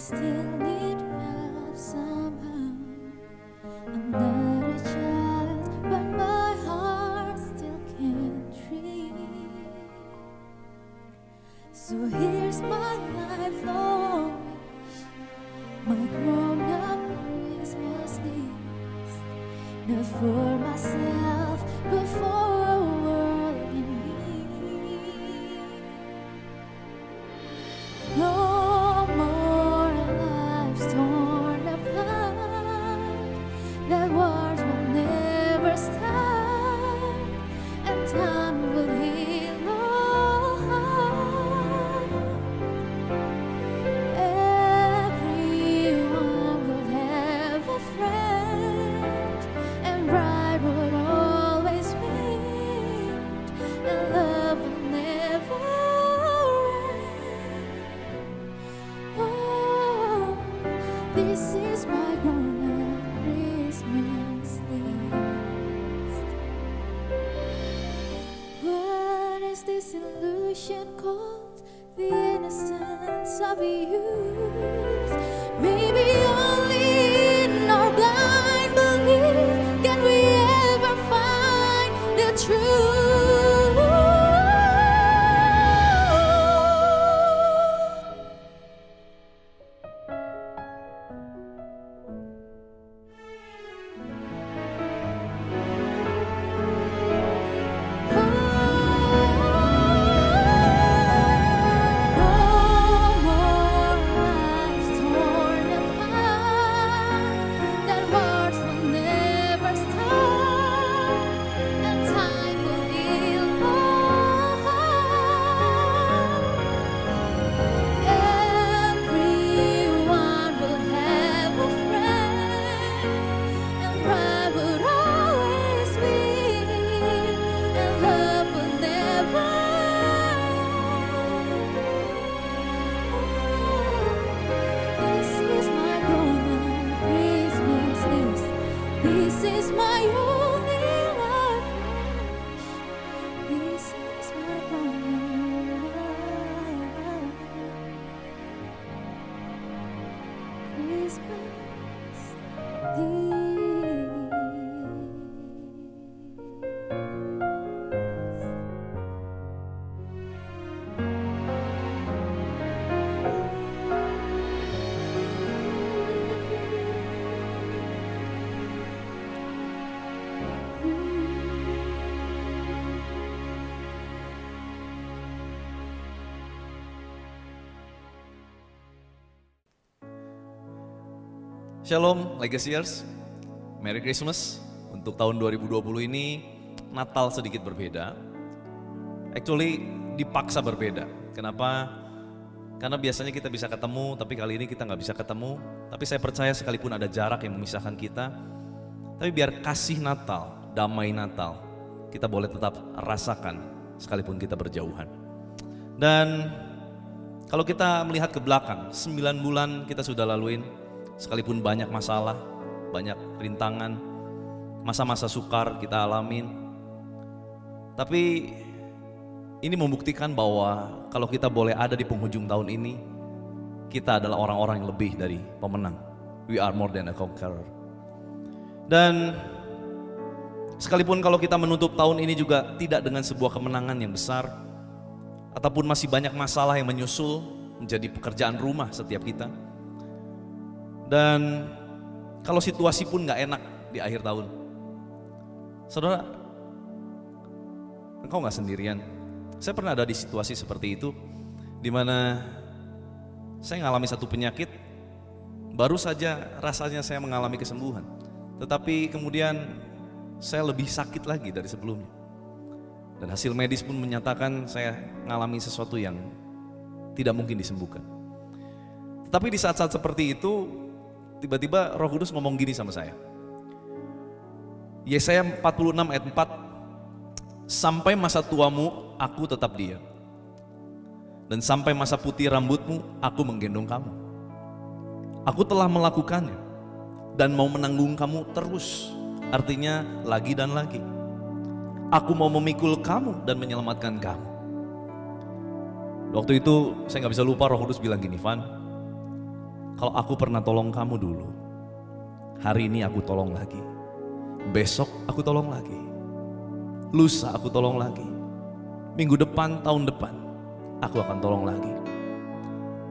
still need help somehow. I'm not a child, but my heart still can't dream. So here's my lifelong wish, my grown-up Christmas list. Not for myself, but for a world in need. No more lives torn apart, that wars will never start, and time will heal all hearts. Everyone will have a friend, and pride would always win, and love will never end. Oh, this is my grown-up Christmas list. What is this illusion called? The innocence of youth. Maybe only in our blind belief can we ever find the truth. This is my only life wish. This is my grown-up Christmas list. Shalom Legacyers, Merry Christmas. Untuk tahun 2020 ini Natal sedikit berbeda. Actually dipaksa berbeda. Kenapa? Karena biasanya kita bisa ketemu, tapi kali ini kita nggak bisa ketemu. Tapi saya percaya sekalipun ada jarak yang memisahkan kita, tapi biar kasih Natal, damai Natal, kita boleh tetap rasakan sekalipun kita berjauhan. Dan kalau kita melihat ke belakang, 9 bulan kita sudah laluin. Sekalipun banyak masalah, banyak rintangan, masa-masa sukar kita alamin. Tapi ini membuktikan bahwa kalau kita boleh ada di penghujung tahun ini, kita adalah orang-orang yang lebih dari pemenang. We are more than a conqueror. Dan sekalipun kalau kita menutup tahun ini juga tidak dengan sebuah kemenangan yang besar, ataupun masih banyak masalah yang menyusul menjadi pekerjaan rumah setiap kita. Dan kalau situasi pun gak enak di akhir tahun, saudara, engkau gak sendirian. Saya pernah ada di situasi seperti itu, dimana saya mengalami satu penyakit, baru saja rasanya saya mengalami kesembuhan, tetapi kemudian saya lebih sakit lagi dari sebelumnya. Dan hasil medis pun menyatakan saya mengalami sesuatu yang tidak mungkin disembuhkan. Tetapi di saat-saat seperti itu, tiba-tiba Roh Kudus ngomong gini sama saya. Yesaya 46 ayat 4, sampai masa tuamu aku tetap diam, dan sampai masa putih rambutmu aku menggendong kamu. Aku telah melakukannya dan mau menanggung kamu terus. Artinya lagi dan lagi. Aku mau memikul kamu dan menyelamatkan kamu. Waktu itu saya gak bisa lupa Roh Kudus bilang gini, Van, Kalau aku pernah tolong kamu dulu, hari ini aku tolong lagi. Besok aku tolong lagi. Lusa aku tolong lagi. Minggu depan, tahun depan, aku akan tolong lagi.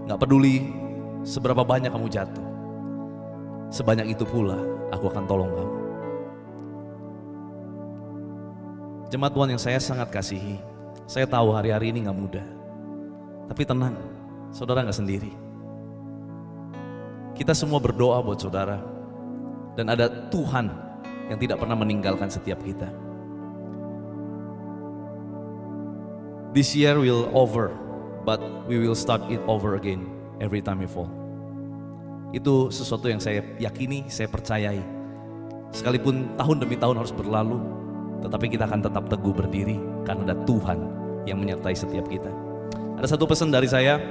Gak peduli seberapa banyak kamu jatuh, sebanyak itu pula aku akan tolong kamu. Jemaat Tuhan yang saya sangat kasihi, saya tahu hari-hari ini gak mudah. Tapi tenang, saudara gak sendiri. Kita semua berdoa buat saudara. Dan ada Tuhan yang tidak pernah meninggalkan setiap kita. This year will over, but we will start it over again every time we fall. Itu sesuatu yang saya yakini, saya percayai. Sekalipun tahun demi tahun harus berlalu, tetapi kita akan tetap teguh berdiri karena ada Tuhan yang menyertai setiap kita. Ada satu pesan dari saya,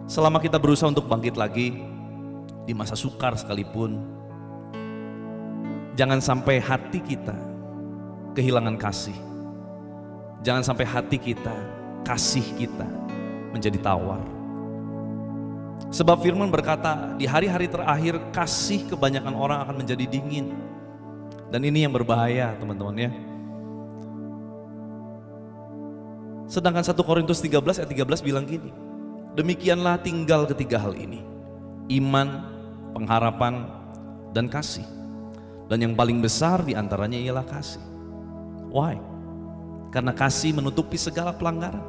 selama kita berusaha untuk bangkit lagi di masa sukar sekalipun, jangan sampai hati kita kehilangan kasih. Jangan sampai hati kita, kasih kita menjadi tawar. Sebab firman berkata, di hari-hari terakhir kasih kebanyakan orang akan menjadi dingin. Dan ini yang berbahaya teman-teman ya. Sedangkan 1 Korintus 13 ayat 13 bilang gini, demikianlah tinggal ketiga hal ini, iman, pengharapan, dan kasih. Dan yang paling besar diantaranya ialah kasih. Why? Karena kasih menutupi segala pelanggaran.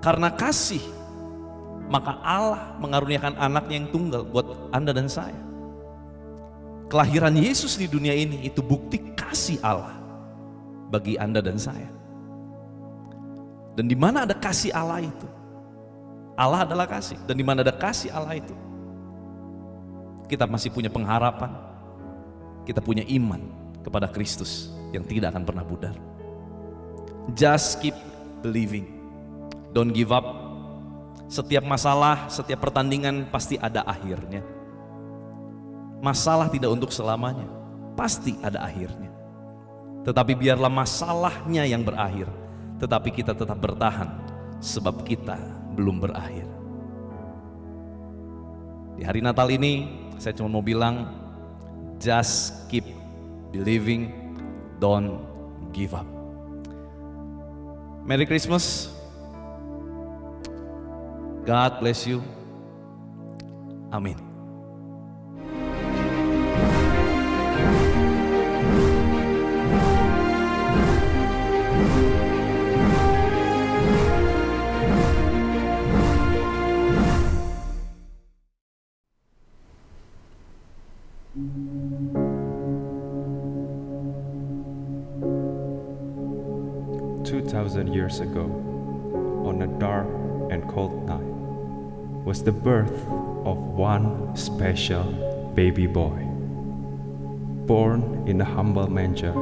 Karena kasih, maka Allah mengaruniakan anaknya yang tunggal buat Anda dan saya. Kelahiran Yesus di dunia ini itu bukti kasih Allah bagi Anda dan saya. Dan di mana ada kasih Allah itu, Allah adalah kasih. Dan di mana ada kasih Allah itu, kita masih punya pengharapan, kita punya iman kepada Kristus yang tidak akan pernah pudar. Just keep believing, don't give up. Setiap masalah, setiap pertandingan pasti ada akhirnya. Masalah tidak untuk selamanya, pasti ada akhirnya. Tetapi biarlah masalahnya yang berakhir, tetapi kita tetap bertahan, sebab kita belum berakhir. Di hari Natal ini, saya cuma mau bilang, just keep believing, don't give up. Merry Christmas. God bless you. Amin. Years ago, on a dark and cold night, was the birth of one special baby boy, born in a humble manger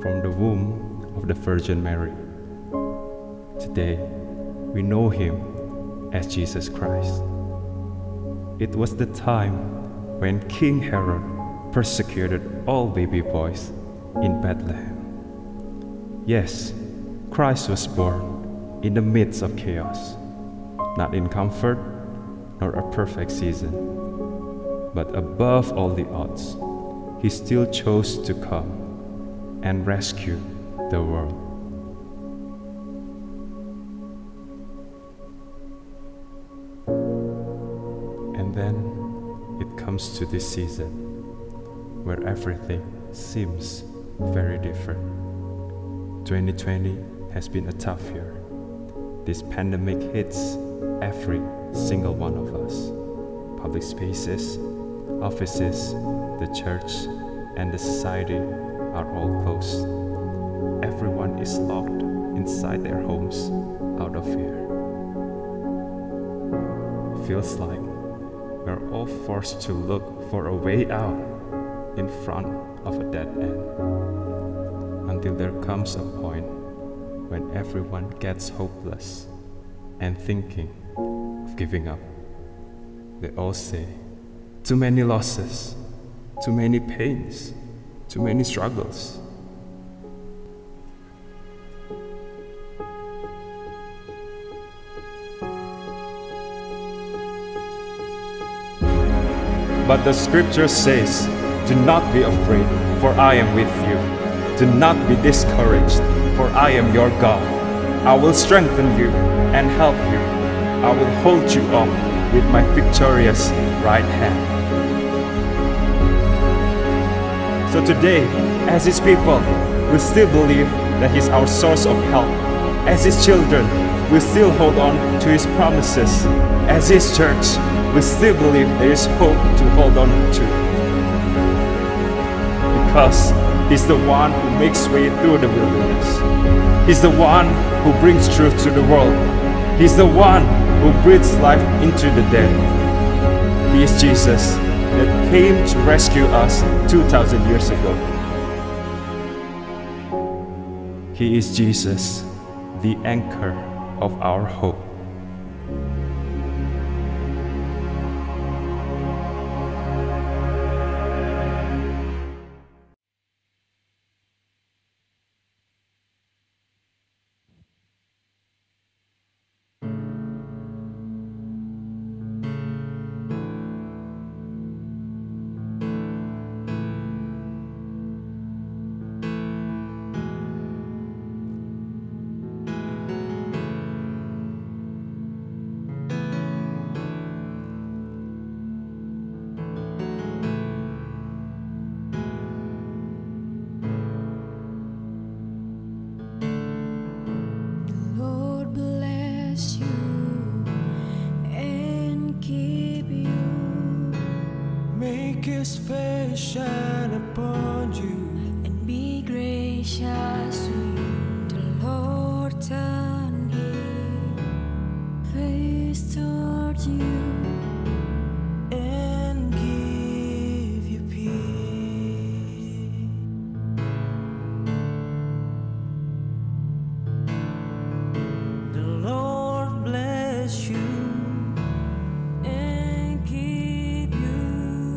from the womb of the Virgin Mary. Today, we know him as Jesus Christ. It was the time when King Herod persecuted all baby boys in Bethlehem. Yes, Christ was born in the midst of chaos, not in comfort nor a perfect season, but above all the odds, he still chose to come and rescue the world. And then it comes to this season where everything seems very different. 2020 has been a tough year. This pandemic hits every single one of us. Public spaces, offices, the church, and the society are all closed. Everyone is locked inside their homes out of fear. Feels like we're all forced to look for a way out in front of a dead end, until there comes a point when everyone gets hopeless and thinking of giving up. They all say, too many losses, too many pains, too many struggles. But the scripture says, do not be afraid, for I am with you. Do not be discouraged, for I am your God. I will strengthen you and help you. I will hold you up with my victorious right hand. So today, as His people, we still believe that He's our source of help. As His children, we still hold on to His promises. As His church, we still believe there is hope to hold on to. Because He's the one who makes way through the wilderness. He's the one who brings truth to the world. He's the one who breathes life into the dead. He is Jesus that came to rescue us 2,000 years ago. He is Jesus, the anchor of our hope. Lord bless you and keep you. Make His face shine upon you And be gracious to you. The Lord turn His face toward you and give you peace. The Lord bless you and keep you.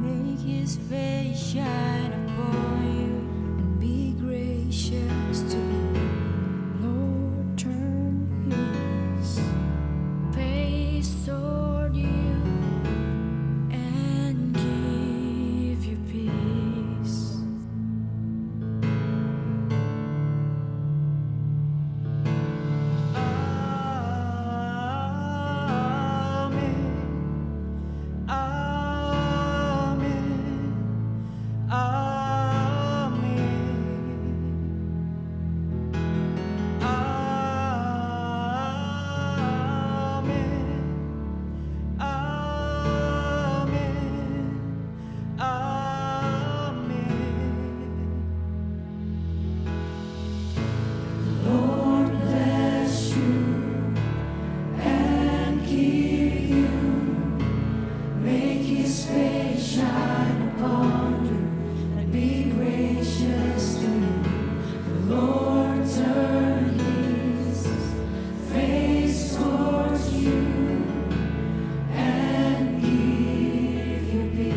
Make His face shine upon you and be gracious to you. Lord, turn His face toward you and give you peace. Amen. Amen. Amen. Amen. Amen. Lord bless you and keep you. Make His face shine upon you and be gracious to you. The Lord turn His face towards you and give you peace.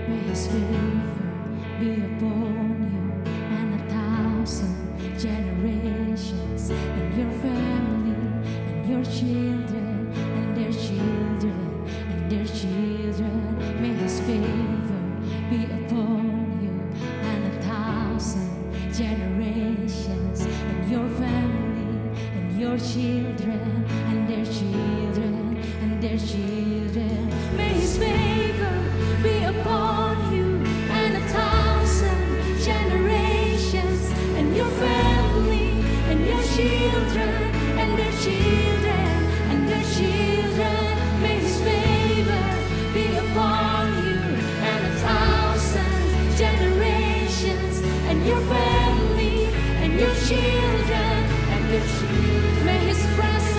May His favor be upon you and 1,000 generations, and your family, and your children, and their children, and their children. May His favor their children. May His favor be upon you and 1,000 generations, and your family, and your children, and their children, and their children. May His favor be upon you and 1,000 generations, and your family, and your children, and their children. May His presence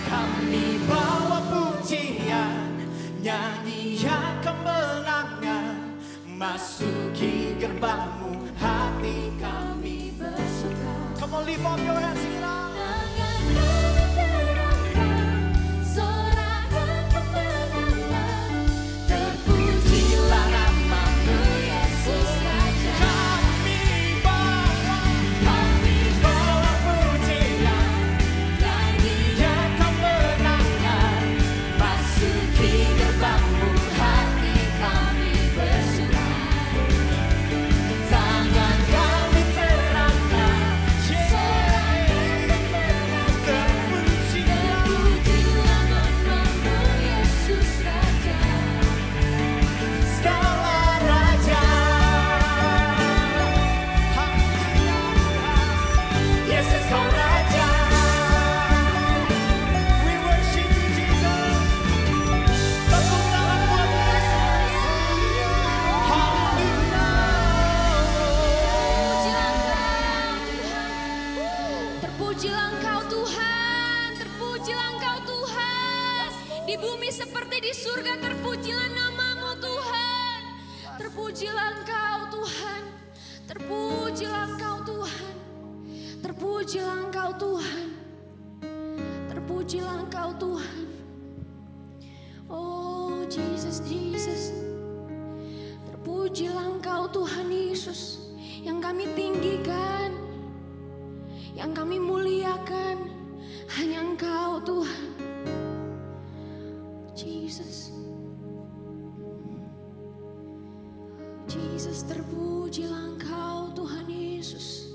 Kami bawa pujian, nyanyian kemenangan, masuki gerbangmu, hati kami bersuka. Come on, lift up your hands, sing it out. Terpujilah namamu Yesus Raja. Kami bawa pujian, nyanyian kemenangan, masuki gerbangmu, hati kami bersuka. Tangan kami terangkan, terpujilah namamu Yesus Raja. Segala raja, Yesus kau raja. We worship you Jesus. Tepuk tangan buat Yesus. Terpujilah Engkau Tuhan, terpujilah Engkau Tuhan. Di bumi seperti di surga, terpujilah namamu Tuhan. Terpujilah Engkau Tuhan, terpujilah Engkau Tuhan. Terpujilah Engkau Tuhan, terpujilah Engkau Tuhan. Oh Jesus, Jesus. Terpujilah Engkau Tuhan Yesus, yang kami tinggikan, yang kami muliakan, hanya Engkau Tuhan. Jesus. Jesus, terpujilah Engkau Tuhan Yesus.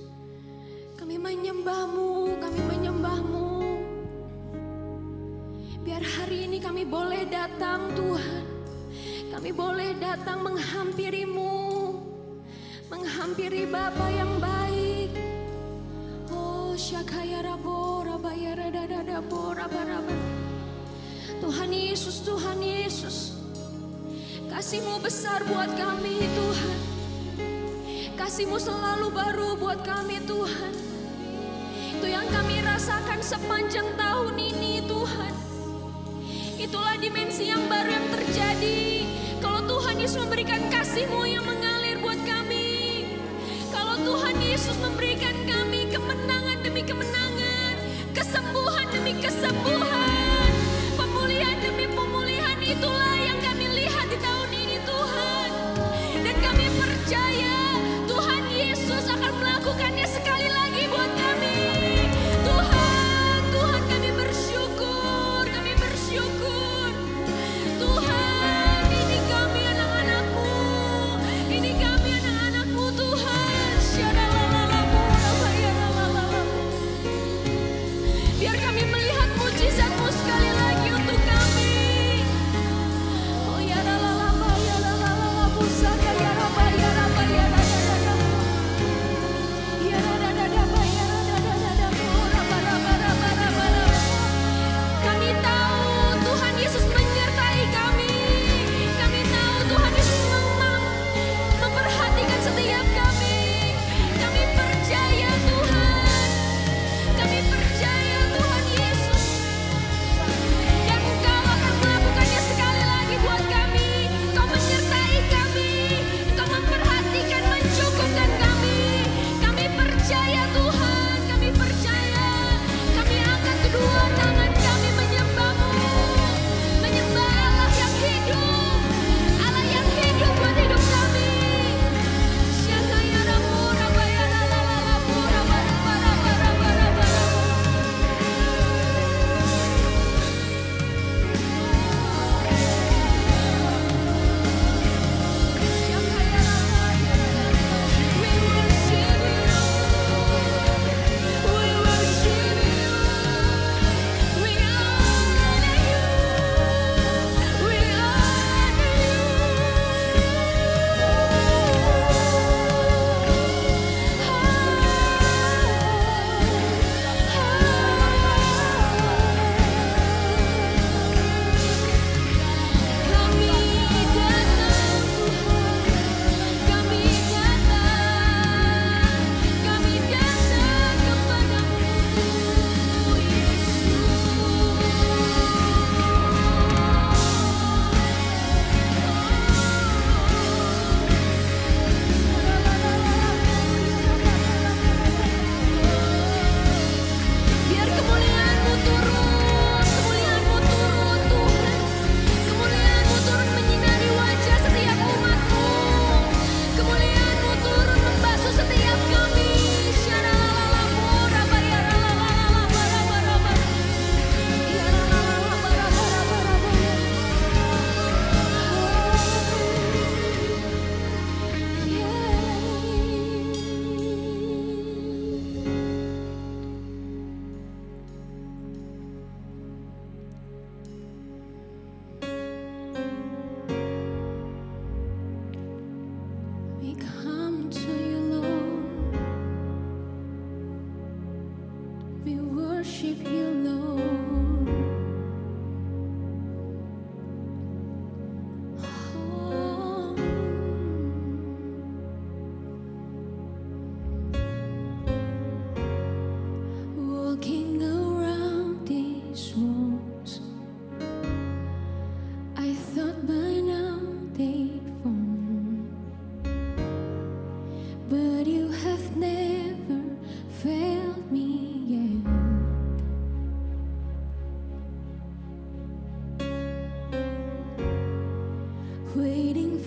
Kami menyembah-Mu, kami menyembah-Mu. Biar hari ini kami boleh datang Tuhan, kami boleh datang menghampiri-Mu, menghampiri Bapa yang baik. Oh syakaya rabora bayara dadada bora baraba. Tuhan Yesus, Tuhan Yesus, kasih-Mu besar buat kami Tuhan. Kasih-Mu selalu baru buat kami Tuhan. Itu yang kami rasakan sepanjang tahun ini Tuhan. Itulah dimensi yang baru yang terjadi. Kalau Tuhan Yesus memberikan kasih-Mu yang mengalir buat kami. Kalau Tuhan Yesus memberikan kami kemenangan demi kemenangan, kesembuhan demi kesembuhan, pemulihan demi pemulihan, itulah yang kami lihat di tahun ini Tuhan. Dan kami percaya Tuhan Yesus akan melakukannya sekali lagi buat kami. Tuhan, Tuhan kami bersyukur, kami bersyukur. Tuhan, ini kami anak-anak-Mu, ini kami anak-anak-Mu Tuhan. Biar kami melihat mujizat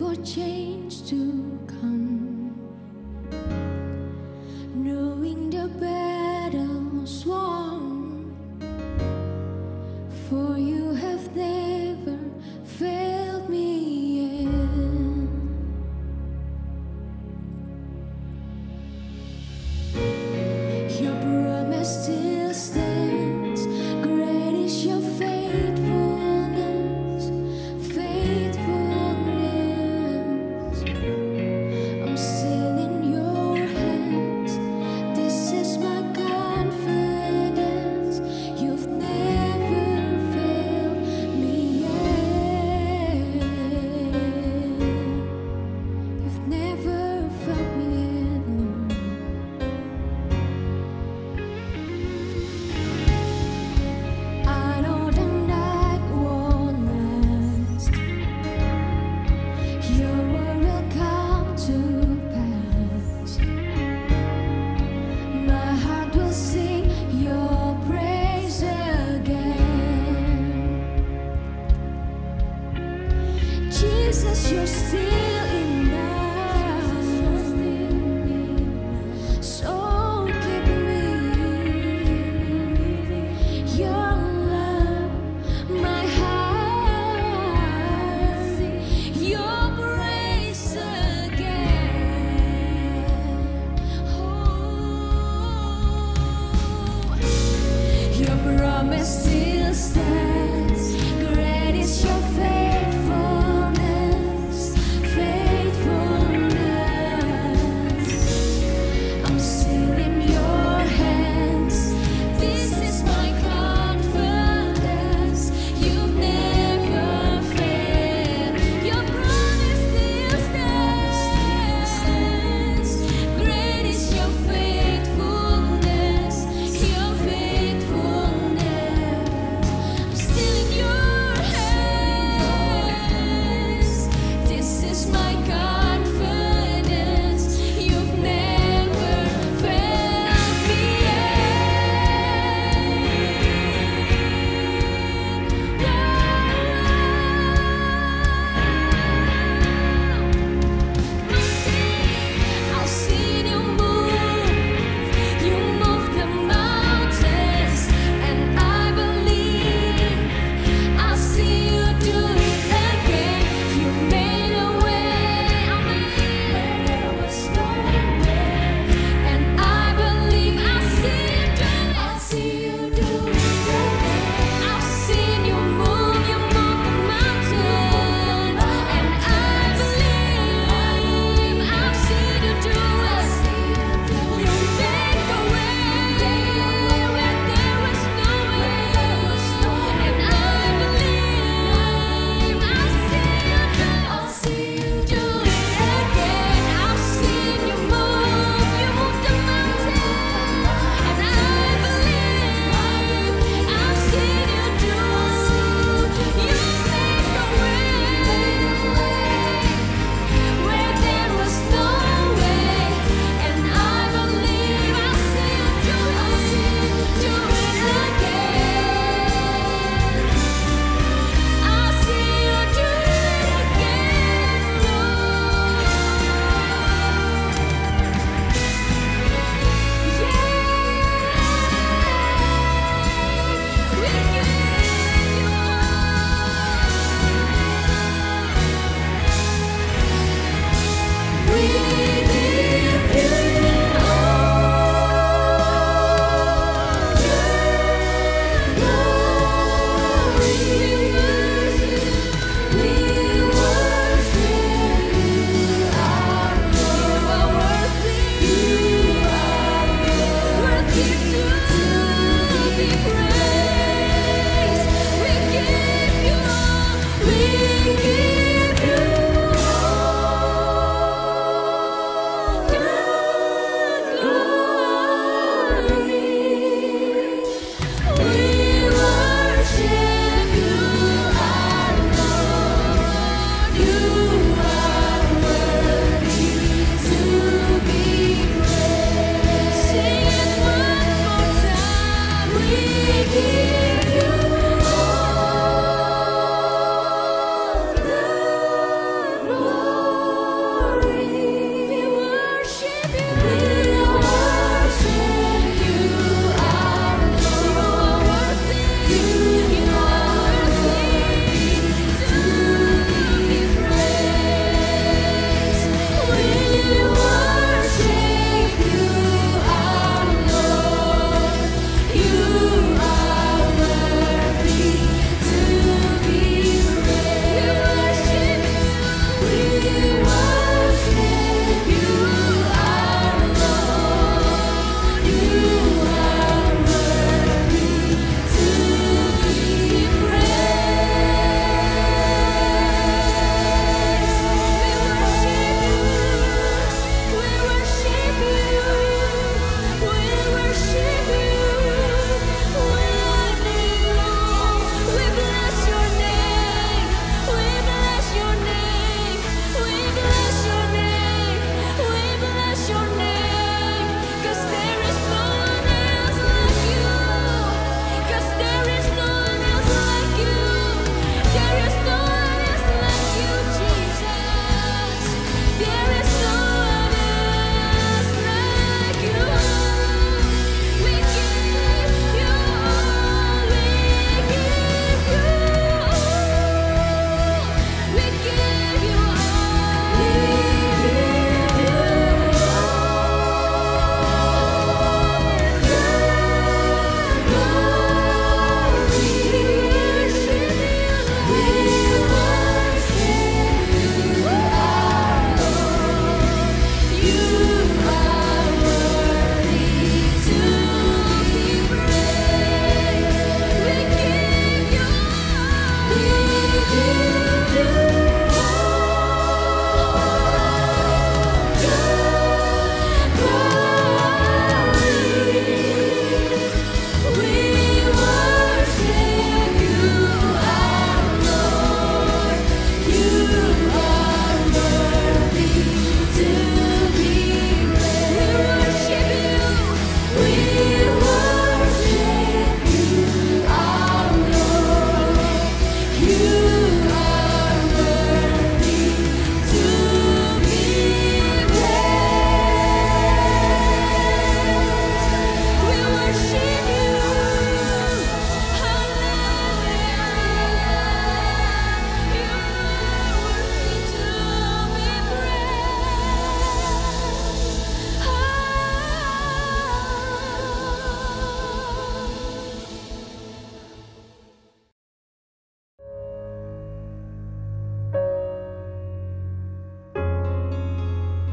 for change to come, knowing the battle's won, for you have never failed me yet. Your promise still stands. Great is your faithfulness, faithfulness. I'm still in your hands. This is my confidence. You've never failed me yet. You've never failed me yet, Lord. I know the night won't last. Your word will come to pass. My heart will sing your praise again. Jesus, you're still enough. So keep me. Your love, my heart, your praise again. Oh, your promise still stands. Great is your faithfulness, faithfulness.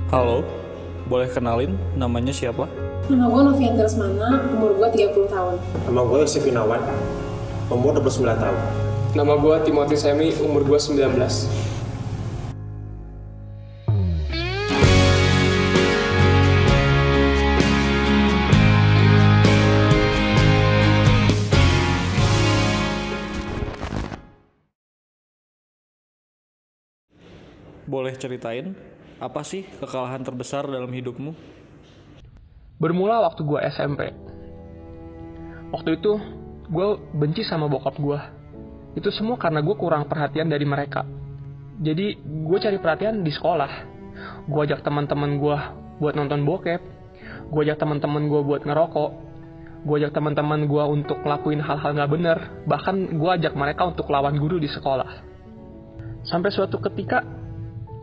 Halo, boleh kenalin namanya siapa? Nama gue Novianti Lesmana, umur gue 30 tahun. Nama gue Yosef Gunawan, umur 29 tahun. Nama gue Timothy Semi, umur gue 19. Boleh ceritain, apa sih kekalahan terbesar dalam hidupmu? Bermula waktu gue SMP. Waktu itu, gue benci sama bokap gue. Itu semua karena gue kurang perhatian dari mereka. Jadi, gue cari perhatian di sekolah. Gue ajak teman-teman gue buat nonton bokep. Gue ajak teman-teman gue buat ngerokok. Gue ajak teman-teman gue untuk ngelakuin hal-hal gak bener. Bahkan gue ajak mereka untuk lawan guru di sekolah. Sampai suatu ketika,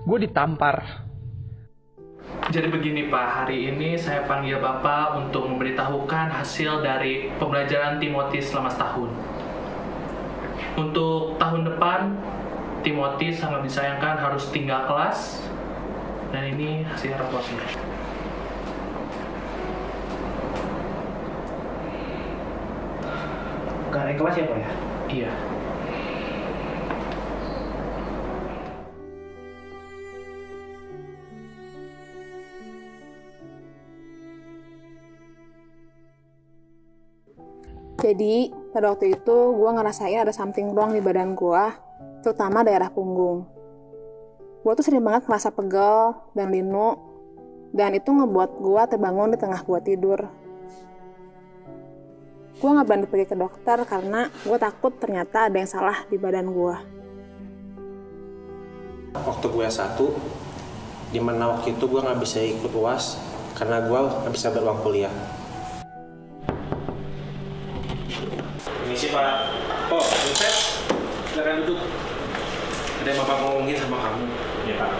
gue ditampar. Jadi begini Pak, hari ini saya panggil Bapak untuk memberitahukan hasil dari pembelajaran Timothy selama setahun. Untuk tahun depan, Timothy sangat disayangkan harus tinggal kelas. Dan ini hasil raportnya. Gak naik kelas ya Pak ya? Iya. Jadi, pada waktu itu gue ngerasain ada something wrong di badan gue, terutama daerah punggung. Gue tuh sering banget ngerasa pegel dan linu, dan itu ngebuat gue terbangun di tengah gue tidur. Gue gak berani pergi ke dokter karena gue takut ternyata ada yang salah di badan gue. Waktu gue S1, dimana waktu itu gue gak bisa ikut UAS karena gue gak bisa beruang kuliah. Permisi Pak. Oh, Yosef, silakan duduk. Ada yang Bapak ngomongin sama kamu. Iya Pak.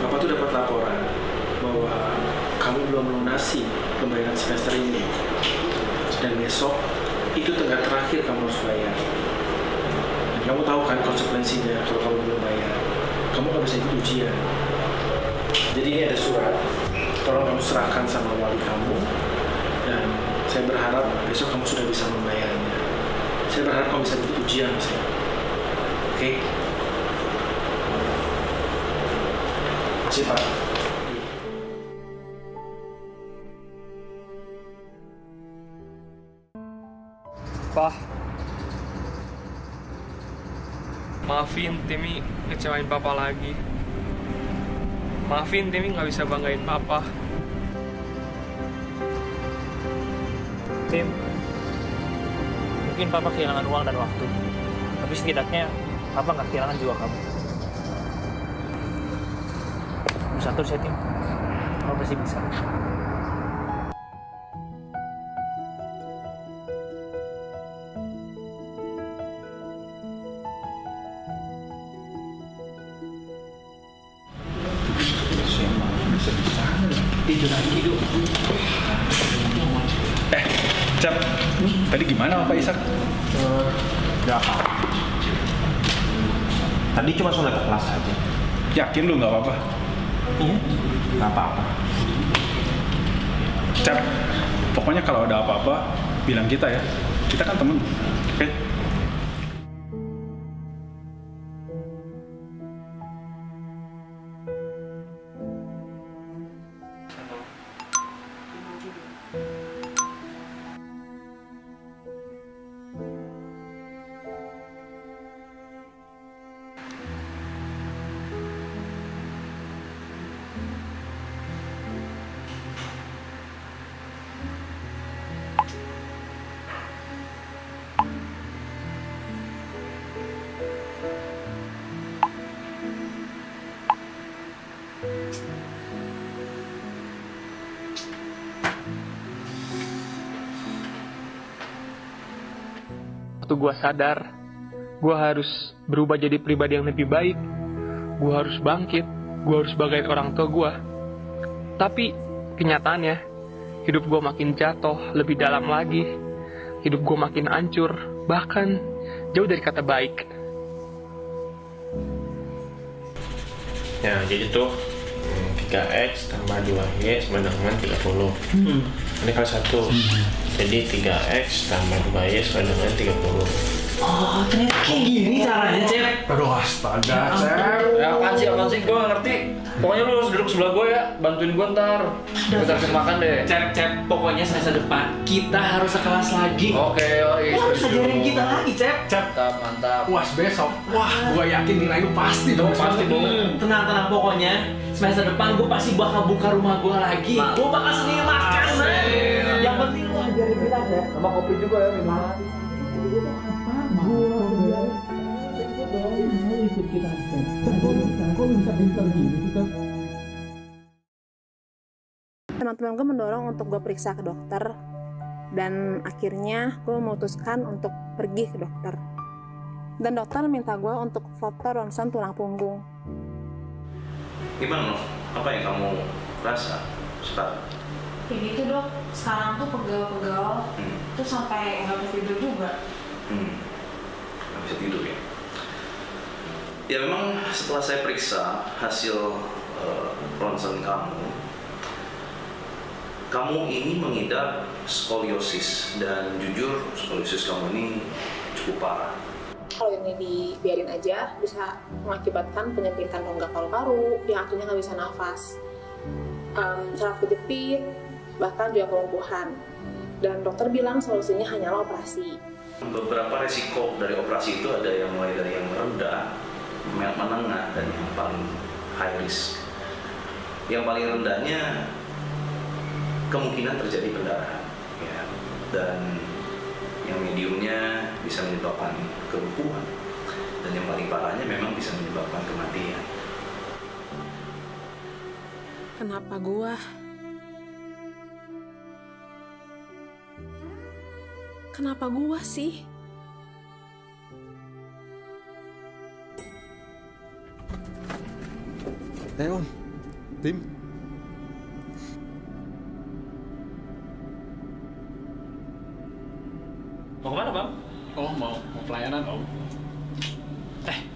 Bapak tuh dapat laporan bahwa kamu belum melunasi pembayaran semester ini. Dan besok itu tenggat terakhir kamu harus bayar. Dan kamu tahu kan konsekuensinya kalau kamu belum bayar. Kamu nggak bisa ikut ujian. Jadi ini ada surat. Tolong kamu serahkan sama wali kamu. Dan saya berharap besok kamu sudah bisa membayarnya. Saya berharap kamu bisa ikut ujian misalnya. Oke? Makasih Pak. Pak, maafin Timmy kecewain Papa lagi. Maafin Timmy nggak bisa banggain Papa. Tim, mungkin Papa kehilangan uang dan waktu, tapi setidaknya Papa nggak kehilangan jiwa kamu. Satu saya Tim, kamu pasti bisa. Cap, tadi gimana Pak Ishak? Gak apa. Tadi cuma soal ke kelas aja. Yakin lu nggak apa-apa? Iya, gak apa-apa. Cap, pokoknya kalau ada apa-apa, bilang kita ya. Kita kan temen, oke? Waktu gue sadar, gue harus berubah jadi pribadi yang lebih baik. Gue harus bangkit, gue harus banggain orang tua gue. Tapi kenyataannya, hidup gue makin jatuh lebih dalam lagi. Hidup gue makin hancur, bahkan jauh dari kata baik. Ya, jadi tuh 3x tambah 2y sama dengan 30. Ini kali 1. Jadi 3x tambah 2y sama dengan 30. Oh, ternyata kayak gini caranya, Cep. Aduh, astaga, Cep. Ya apaan sih? Gue gak ngerti. Pokoknya lu harus duduk sebelah gue ya, bantuin gue ntar. Kita kasih makan deh. Cep, pokoknya semester depan kita harus sekelas lagi. Oke, Lu harus ajarin kita lagi, Cep. Mantap. UAS besok. Wah, gua yakin nilai lu pasti dong. Pasti dong. Tenang, pokoknya semester depan gue pasti bakal buka rumah gue lagi. Gue bakal sendiri makan, man. Yang penting lu ajarin kita, Cep. Sama kopi juga ya, minuman. Teman-teman gue mendorong untuk gue periksa ke dokter, dan akhirnya gue memutuskan untuk pergi ke dokter. Dan dokter minta gue untuk foto ronsen tulang punggung. Gimana, Nov? Apa yang kamu rasa sekarang? Kayak gitu, Dok. Sekarang tuh pegal-pegal, tuh sampai nggak bisa tidur juga. Nggak bisa tidur ya? Ya memang setelah saya periksa hasil ronsen kamu ini mengidap skoliosis, dan jujur skoliosis kamu ini cukup parah. Kalau ini dibiarin aja bisa mengakibatkan penyempitan rongga paru-paru yang akhirnya nggak bisa nafas, saraf kejepit, bahkan juga kelumpuhan. Dan dokter bilang solusinya hanyalah operasi. Beberapa resiko dari operasi itu ada yang mulai dari yang rendah, menengah, dan yang paling high risk. Yang paling rendahnya kemungkinan terjadi pendarahan, ya. Dan yang mediumnya bisa menyebabkan kelumpuhan, dan yang paling parahnya memang bisa menyebabkan kematian. Kenapa gua? Kenapa gua sih? Om, Tim. Mau kemana, Bang? Oh, mau pelayanan, Om.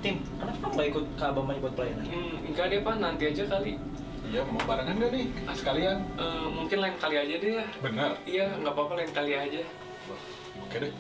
Tim, kenapa kamu gak ikut ke Abang ikut pelayanan? Enggak deh, Pak. Nanti aja kali. Iya, mau barengan gak nih? Sekalian. Mungkin lain kali aja deh ya. Benar. Iya, nggak apa-apa, lain kali aja. Oke deh.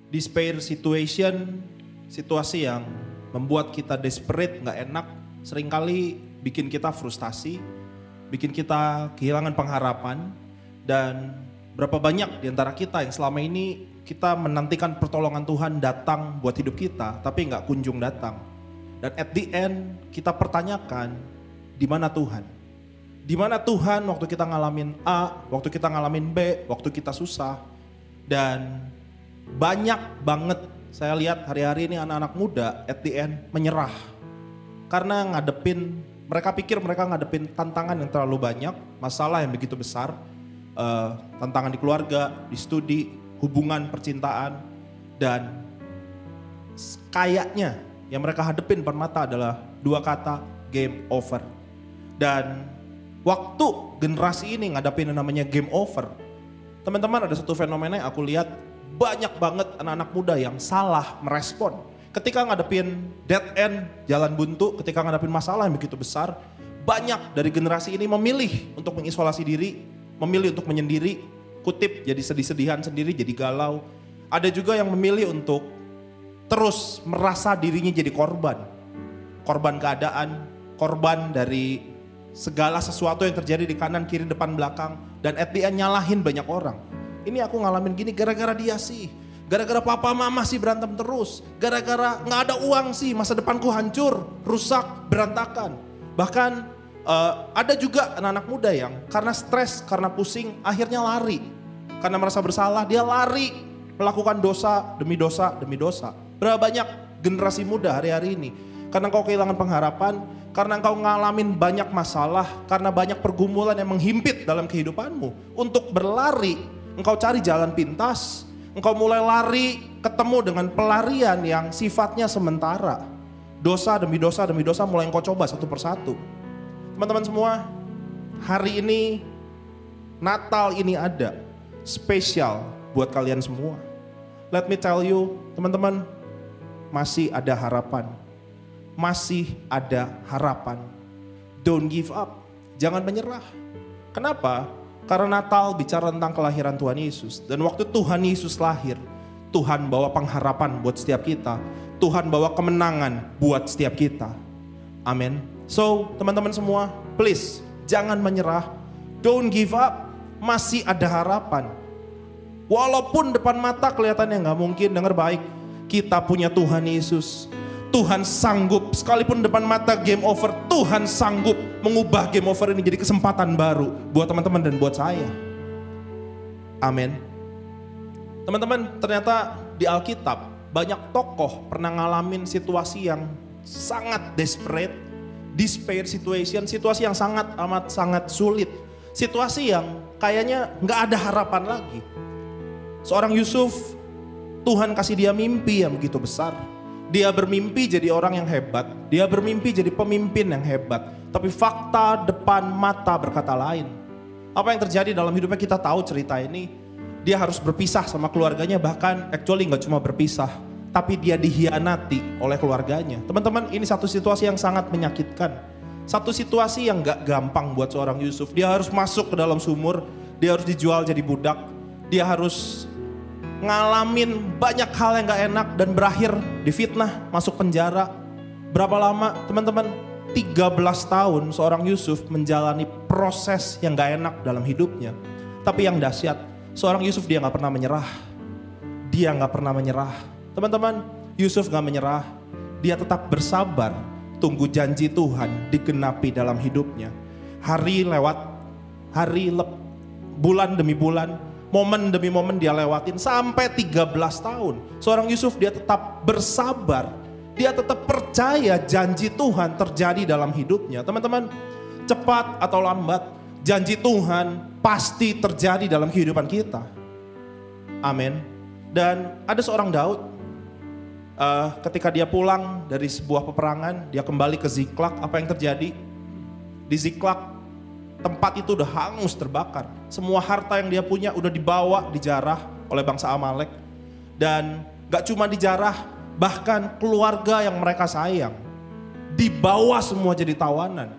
Despair situation, situasi yang membuat kita desperate, gak enak, seringkali bikin kita frustasi, bikin kita kehilangan pengharapan, dan berapa banyak di antara kita yang selama ini kita menantikan pertolongan Tuhan datang buat hidup kita, tapi gak kunjung datang. Dan at the end kita pertanyakan, di mana Tuhan? Di mana Tuhan waktu kita ngalamin A, waktu kita ngalamin B, waktu kita susah. Dan banyak banget saya lihat hari-hari ini anak-anak muda at the end menyerah. Karena mereka pikir mereka ngadepin tantangan yang terlalu banyak, masalah yang begitu besar, tantangan di keluarga, di studi, hubungan, percintaan, dan kayaknya yang mereka hadepin depan mata adalah 2 kata, game over. Dan waktu generasi ini ngadapin yang namanya game over, teman-teman, ada satu fenomena yang aku lihat, banyak banget anak-anak muda yang salah merespon. Ketika ngadepin dead end, jalan buntu, ketika ngadepin masalah yang begitu besar, banyak dari generasi ini memilih untuk mengisolasi diri, memilih untuk menyendiri, kutip jadi sedih-sedihan sendiri, jadi galau. Ada juga yang memilih untuk terus merasa dirinya jadi korban. Korban keadaan, korban dari segala sesuatu yang terjadi di kanan, kiri, depan, belakang. Dan at the end nyalahin banyak orang. Ini aku ngalamin gini gara-gara dia sih. Gara-gara papa mama sih berantem terus. Gara-gara gak ada uang sih, masa depanku hancur, rusak, berantakan. Bahkan ada juga anak-anak muda yang karena stres, karena pusing, akhirnya lari. Karena merasa bersalah, dia lari melakukan dosa demi dosa demi dosa. Berapa banyak generasi muda hari-hari ini, karena engkau kehilangan pengharapan, karena engkau ngalamin banyak masalah, karena banyak pergumulan yang menghimpit dalam kehidupanmu. Untuk berlari, engkau cari jalan pintas, engkau mulai lari ketemu dengan pelarian yang sifatnya sementara. Dosa demi dosa mulai engkau coba satu persatu. Teman-teman semua, hari ini, Natal ini ada, spesial buat kalian semua. Let me tell you, teman-teman, masih ada harapan. Masih ada harapan. Don't give up. Jangan menyerah. Kenapa? Karena Natal bicara tentang kelahiran Tuhan Yesus. Dan waktu Tuhan Yesus lahir, Tuhan bawa pengharapan buat setiap kita. Tuhan bawa kemenangan buat setiap kita. Amin. So, teman-teman semua, please jangan menyerah. Don't give up. Masih ada harapan. Walaupun depan mata kelihatannya gak mungkin, dengar baik. Kita punya Tuhan Yesus. Tuhan sanggup, sekalipun depan mata game over, Tuhan sanggup mengubah game over ini jadi kesempatan baru buat teman-teman dan buat saya. Amin. Teman-teman, ternyata di Alkitab banyak tokoh pernah ngalamin situasi yang sangat desperate, despair situation, situasi yang sangat sulit, situasi yang kayaknya gak ada harapan lagi. Seorang Yusuf, Tuhan kasih dia mimpi yang begitu besar. Dia bermimpi jadi orang yang hebat. Dia bermimpi jadi pemimpin yang hebat. Tapi fakta depan mata berkata lain. Apa yang terjadi dalam hidupnya kita tahu cerita ini. Dia harus berpisah sama keluarganya. Bahkan actually gak cuma berpisah, tapi dia dihianati oleh keluarganya. Teman-teman, ini satu situasi yang sangat menyakitkan. Satu situasi yang gak gampang buat seorang Yusuf. Dia harus masuk ke dalam sumur. Dia harus dijual jadi budak. Dia harus ngalamin banyak hal yang gak enak dan berakhir difitnah, masuk penjara. Berapa lama teman-teman? 13 tahun seorang Yusuf menjalani proses yang gak enak dalam hidupnya. Tapi yang dahsyat, seorang Yusuf dia gak pernah menyerah. Dia gak pernah menyerah. Teman-teman, Yusuf gak menyerah. Dia tetap bersabar, tunggu janji Tuhan digenapi dalam hidupnya. Hari lewat, bulan demi bulan, momen demi momen dia lewatin sampai 13 tahun. Seorang Yusuf dia tetap bersabar. Dia tetap percaya janji Tuhan terjadi dalam hidupnya. Teman-teman, cepat atau lambat, janji Tuhan pasti terjadi dalam kehidupan kita. Amin. Dan ada seorang Daud, ketika dia pulang dari sebuah peperangan, dia kembali ke Ziklag. Apa yang terjadi? Di Ziklag, tempat itu udah hangus terbakar. Semua harta yang dia punya udah dibawa, dijarah oleh bangsa Amalek. Dan gak cuma dijarah, bahkan keluarga yang mereka sayang dibawa semua jadi tawanan.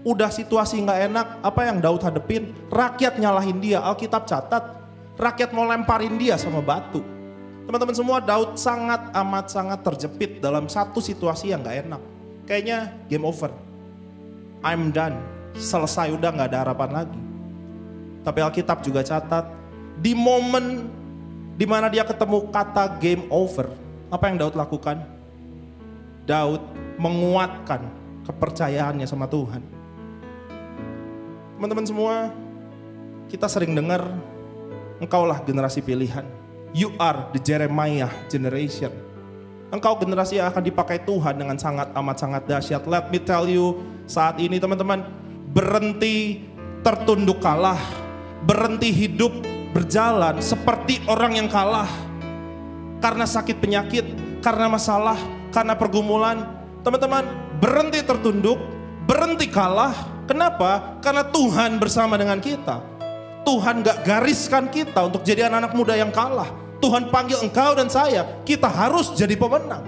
Udah situasi gak enak, apa yang Daud hadepin? Rakyat nyalahin dia. Alkitab catat, rakyat mau lemparin dia sama batu. Teman-teman semua, Daud sangat terjepit dalam satu situasi yang gak enak. Kayaknya game over. I'm done. Selesai, udah gak ada harapan lagi. Tapi Alkitab juga catat, di momen dimana dia ketemu kata game over, apa yang Daud lakukan? Daud menguatkan kepercayaannya sama Tuhan. Teman-teman semua, kita sering dengar, engkaulah generasi pilihan. You are the Jeremiah generation. Engkau generasi yang akan dipakai Tuhan dengan sangat dahsyat. Let me tell you, saat ini teman-teman, berhenti tertunduk kalah. Berhenti hidup berjalan seperti orang yang kalah. Karena sakit penyakit, karena masalah, karena pergumulan. Teman-teman, berhenti tertunduk, berhenti kalah. Kenapa? Karena Tuhan bersama dengan kita. Tuhan gak gariskan kita untuk jadi anak-anak muda yang kalah. Tuhan panggil engkau dan saya, kita harus jadi pemenang.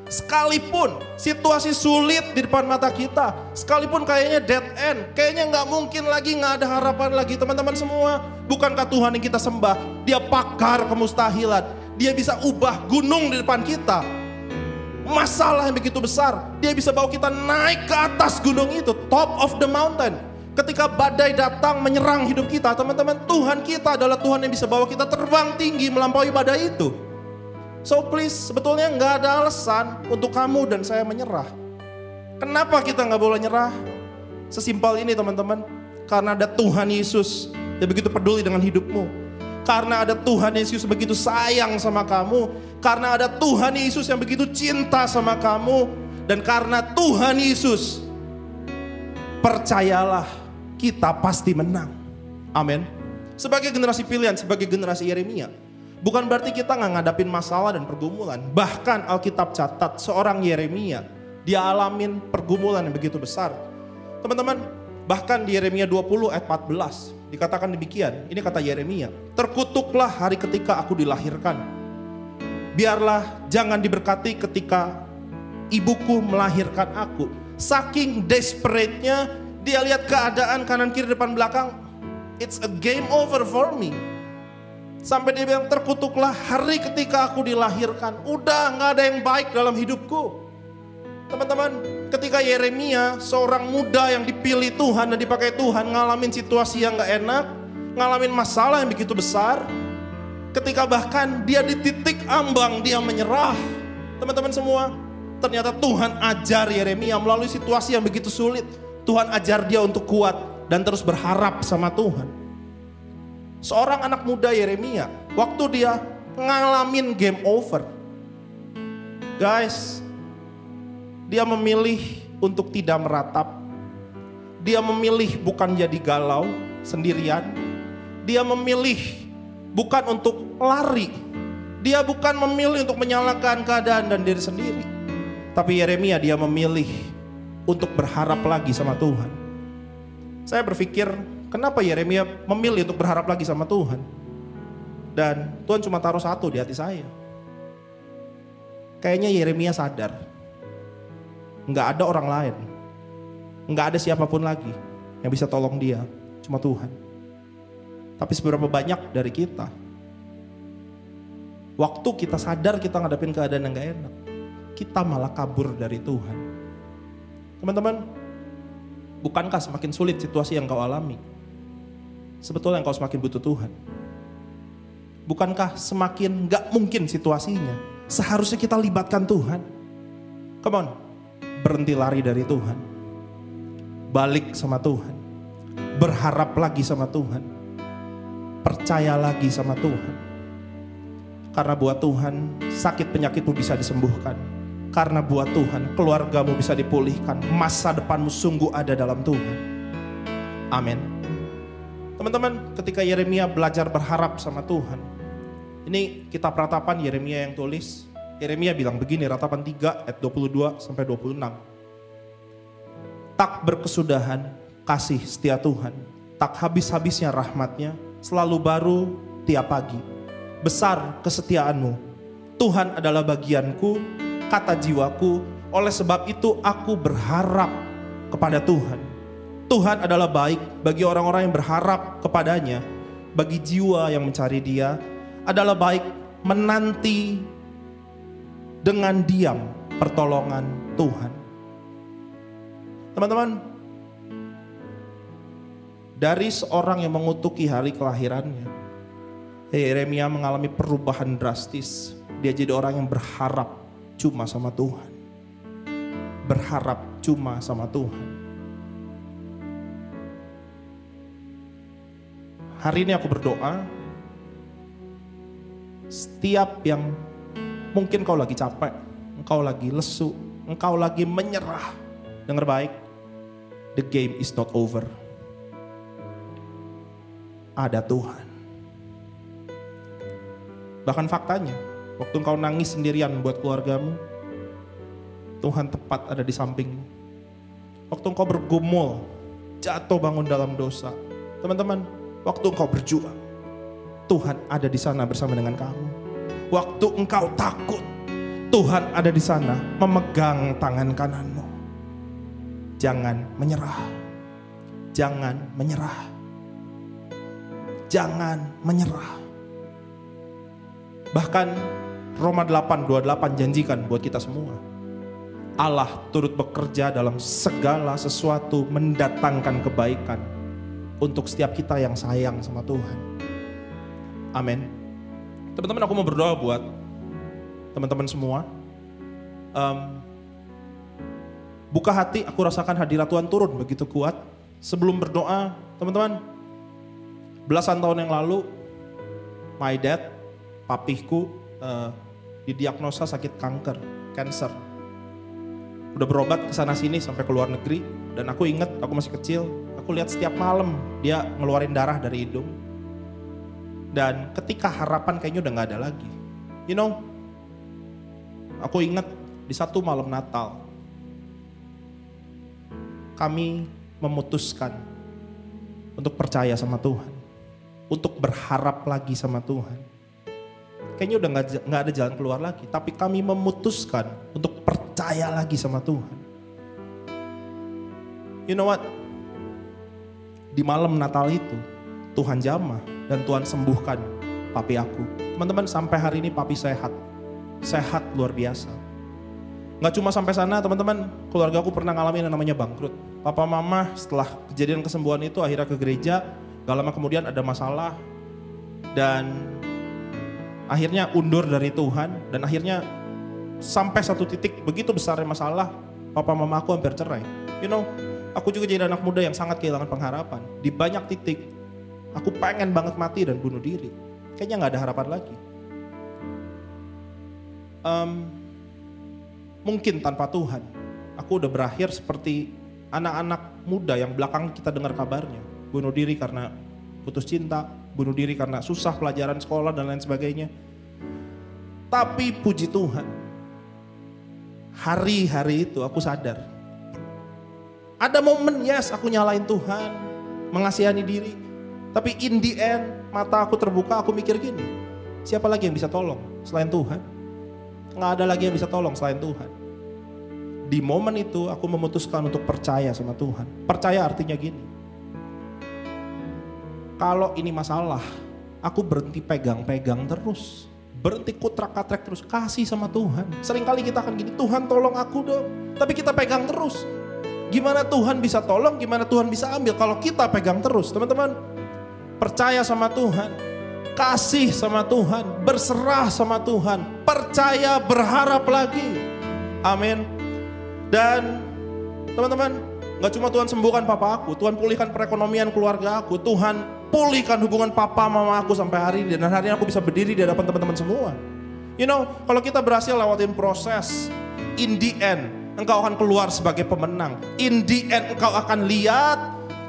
Sekalipun situasi sulit di depan mata kita, sekalipun kayaknya dead end, kayaknya gak mungkin lagi, gak ada harapan lagi. Teman-teman semua, bukankah Tuhan yang kita sembah, Dia pakar kemustahilan. Dia bisa ubah gunung di depan kita. Masalah yang begitu besar, Dia bisa bawa kita naik ke atas gunung itu, top of the mountain. Ketika badai datang menyerang hidup kita, teman-teman, Tuhan kita adalah Tuhan yang bisa bawa kita terbang tinggi melampaui badai itu. So please, sebetulnya nggak ada alasan untuk kamu dan saya menyerah. Kenapa kita nggak boleh nyerah? Sesimpel ini teman-teman, karena ada Tuhan Yesus yang begitu peduli dengan hidupmu. Karena ada Tuhan Yesus yang begitu sayang sama kamu. Karena ada Tuhan Yesus yang begitu cinta sama kamu. Dan karena Tuhan Yesus, percayalah, kita pasti menang. Amin. Sebagai generasi pilihan, sebagai generasi Yeremia, bukan berarti kita nggak ngadapin masalah dan pergumulan. Bahkan Alkitab catat seorang Yeremia, dia alamin pergumulan yang begitu besar. Teman-teman, bahkan di Yeremia 20 ayat 14 dikatakan demikian. Ini kata Yeremia, terkutuklah hari ketika aku dilahirkan. Biarlah jangan diberkati ketika ibuku melahirkan aku. Saking desperate-nya, dia lihat keadaan kanan kiri depan belakang. It's a game over for me. Sampai dia bilang, terkutuklah hari ketika aku dilahirkan. Udah gak ada yang baik dalam hidupku. Teman-teman, ketika Yeremia, seorang muda yang dipilih Tuhan dan dipakai Tuhan, ngalamin situasi yang gak enak, ngalamin masalah yang begitu besar, ketika bahkan dia di titik ambang, dia menyerah. Teman-teman semua, ternyata Tuhan ajar Yeremia melalui situasi yang begitu sulit. Tuhan ajar dia untuk kuat dan terus berharap sama Tuhan. Seorang anak muda Yeremia, waktu dia ngalamin game over, guys, dia memilih untuk tidak meratap. Dia memilih bukan jadi galau sendirian. Dia memilih bukan untuk lari. Dia bukan memilih untuk menyalahkan keadaan dan diri sendiri. Tapi Yeremia, dia memilih untuk berharap lagi sama Tuhan. Saya berpikir, kenapa Yeremia memilih untuk berharap lagi sama Tuhan? Dan Tuhan cuma taruh satu di hati saya. Kayaknya Yeremia sadar, nggak ada orang lain, nggak ada siapapun lagi yang bisa tolong dia, cuma Tuhan. Tapi seberapa banyak dari kita, waktu kita sadar kita ngadepin keadaan yang gak enak, kita malah kabur dari Tuhan. Teman-teman, bukankah semakin sulit situasi yang kau alami, sebetulnya engkau semakin butuh Tuhan? Bukankah semakin gak mungkin situasinya, seharusnya kita libatkan Tuhan? Come on, berhenti lari dari Tuhan, balik sama Tuhan, berharap lagi sama Tuhan, percaya lagi sama Tuhan. Karena buat Tuhan, sakit penyakitmu bisa disembuhkan. Karena buat Tuhan, keluargamu bisa dipulihkan. Masa depanmu sungguh ada dalam Tuhan. Amin. Teman-teman, ketika Yeremia belajar berharap sama Tuhan, ini kitab Ratapan Yeremia yang tulis. Yeremia bilang begini, Ratapan 3 ayat 22 sampai 26. Tak berkesudahan kasih setia Tuhan, tak habis-habisnya rahmatnya, selalu baru tiap pagi. Besar kesetiaanmu, Tuhan adalah bagianku, kata jiwaku, oleh sebab itu aku berharap kepada Tuhan. Tuhan adalah baik bagi orang-orang yang berharap kepadanya, bagi jiwa yang mencari Dia, adalah baik menanti dengan diam pertolongan Tuhan. Teman-teman, dari seorang yang mengutuki hari kelahirannya, Yeremia mengalami perubahan drastis. Dia jadi orang yang berharap cuma sama Tuhan. Berharap cuma sama Tuhan. Hari ini aku berdoa, setiap yang mungkin kau lagi capek, engkau lagi lesu, engkau lagi menyerah, dengar baik, the game is not over. Ada Tuhan. Bahkan faktanya, waktu engkau nangis sendirian buat keluargamu, Tuhan tepat ada di sampingmu. Waktu engkau bergumul, jatuh bangun dalam dosa, teman-teman, waktu engkau berjuang, Tuhan ada di sana bersama dengan kamu. Waktu engkau takut, Tuhan ada di sana memegang tangan kananmu. Jangan menyerah. Jangan menyerah. Jangan menyerah. Bahkan Roma 8:28 janjikan buat kita semua, Allah turut bekerja dalam segala sesuatu mendatangkan kebaikan untuk setiap kita yang sayang sama Tuhan. Amin. Teman-teman, aku mau berdoa buat teman-teman semua. Buka hati, aku rasakan hadirat Tuhan turun begitu kuat. Sebelum berdoa, teman-teman, belasan tahun yang lalu, my dad, papihku, didiagnosa sakit kanker, cancer. Udah berobat kesana sini sampai ke luar negeri. Dan aku ingat, aku masih kecil, aku lihat setiap malam dia ngeluarin darah dari hidung. Dan ketika harapan kayaknya udah gak ada lagi. You know, aku ingat di satu malam Natal, kami memutuskan untuk percaya sama Tuhan. Untuk berharap lagi sama Tuhan. Kayaknya udah gak ada jalan keluar lagi. Tapi kami memutuskan untuk percaya lagi sama Tuhan. You know what? Di malam Natal itu, Tuhan jamah dan Tuhan sembuhkan papi aku. Teman-teman, sampai hari ini papi sehat. Sehat luar biasa. Gak cuma sampai sana, teman-teman, keluarga aku pernah ngalamin yang namanya bangkrut. Papa mama setelah kejadian kesembuhan itu akhirnya ke gereja. Gak lama kemudian ada masalah. Dan akhirnya undur dari Tuhan. Dan akhirnya sampai satu titik begitu besarnya masalah, papa mama aku hampir cerai. You know, aku juga jadi anak muda yang sangat kehilangan pengharapan. Di banyak titik, aku pengen banget mati dan bunuh diri. Kayaknya gak ada harapan lagi. Mungkin tanpa Tuhan, aku udah berakhir seperti anak-anak muda yang belakang kita dengar kabarnya. Bunuh diri karena putus cinta, bunuh diri karena susah pelajaran sekolah dan lain sebagainya. Tapi puji Tuhan, hari-hari itu aku sadar. Ada momen yes aku nyalain Tuhan, mengasihani diri. Tapi in the end, mata aku terbuka, aku mikir gini, siapa lagi yang bisa tolong selain Tuhan? Nggak ada lagi yang bisa tolong selain Tuhan. Di momen itu aku memutuskan untuk percaya sama Tuhan. Percaya artinya gini, kalau ini masalah, aku berhenti pegang-pegang terus. Berhenti kutrak-katrek terus, kasih sama Tuhan. Seringkali kita akan gini, Tuhan tolong aku dong. Tapi kita pegang terus. Gimana Tuhan bisa tolong, gimana Tuhan bisa ambil kalau kita pegang terus. Teman-teman, percaya sama Tuhan. Kasih sama Tuhan, berserah sama Tuhan, percaya, berharap lagi. Amin. Dan teman-teman, gak cuma Tuhan sembuhkan papa aku, Tuhan pulihkan perekonomian keluarga aku, Tuhan pulihkan hubungan papa mama aku sampai hari ini. Dan hari ini aku bisa berdiri di hadapan teman-teman semua. You know, kalau kita berhasil lewatin proses, in the end, engkau akan keluar sebagai pemenang. In the end, engkau akan lihat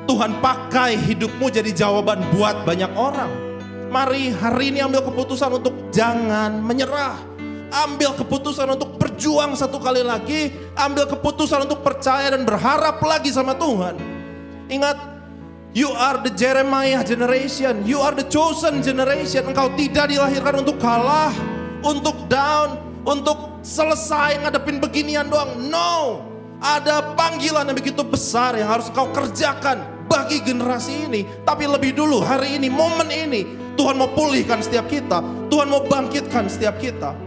Tuhan pakai hidupmu jadi jawaban buat banyak orang. Mari hari ini ambil keputusan untuk jangan menyerah. Ambil keputusan untuk berjuang satu kali lagi. Ambil keputusan untuk percaya dan berharap lagi sama Tuhan. Ingat, you are the Jeremiah generation. You are the chosen generation. Engkau tidak dilahirkan untuk kalah, untuk down, untuk selesai ngadepin beginian doang. No, ada panggilan yang begitu besar yang harus engkau kerjakan bagi generasi ini. Tapi lebih dulu hari ini, momen ini, Tuhan mau pulihkan setiap kita. Tuhan mau bangkitkan setiap kita.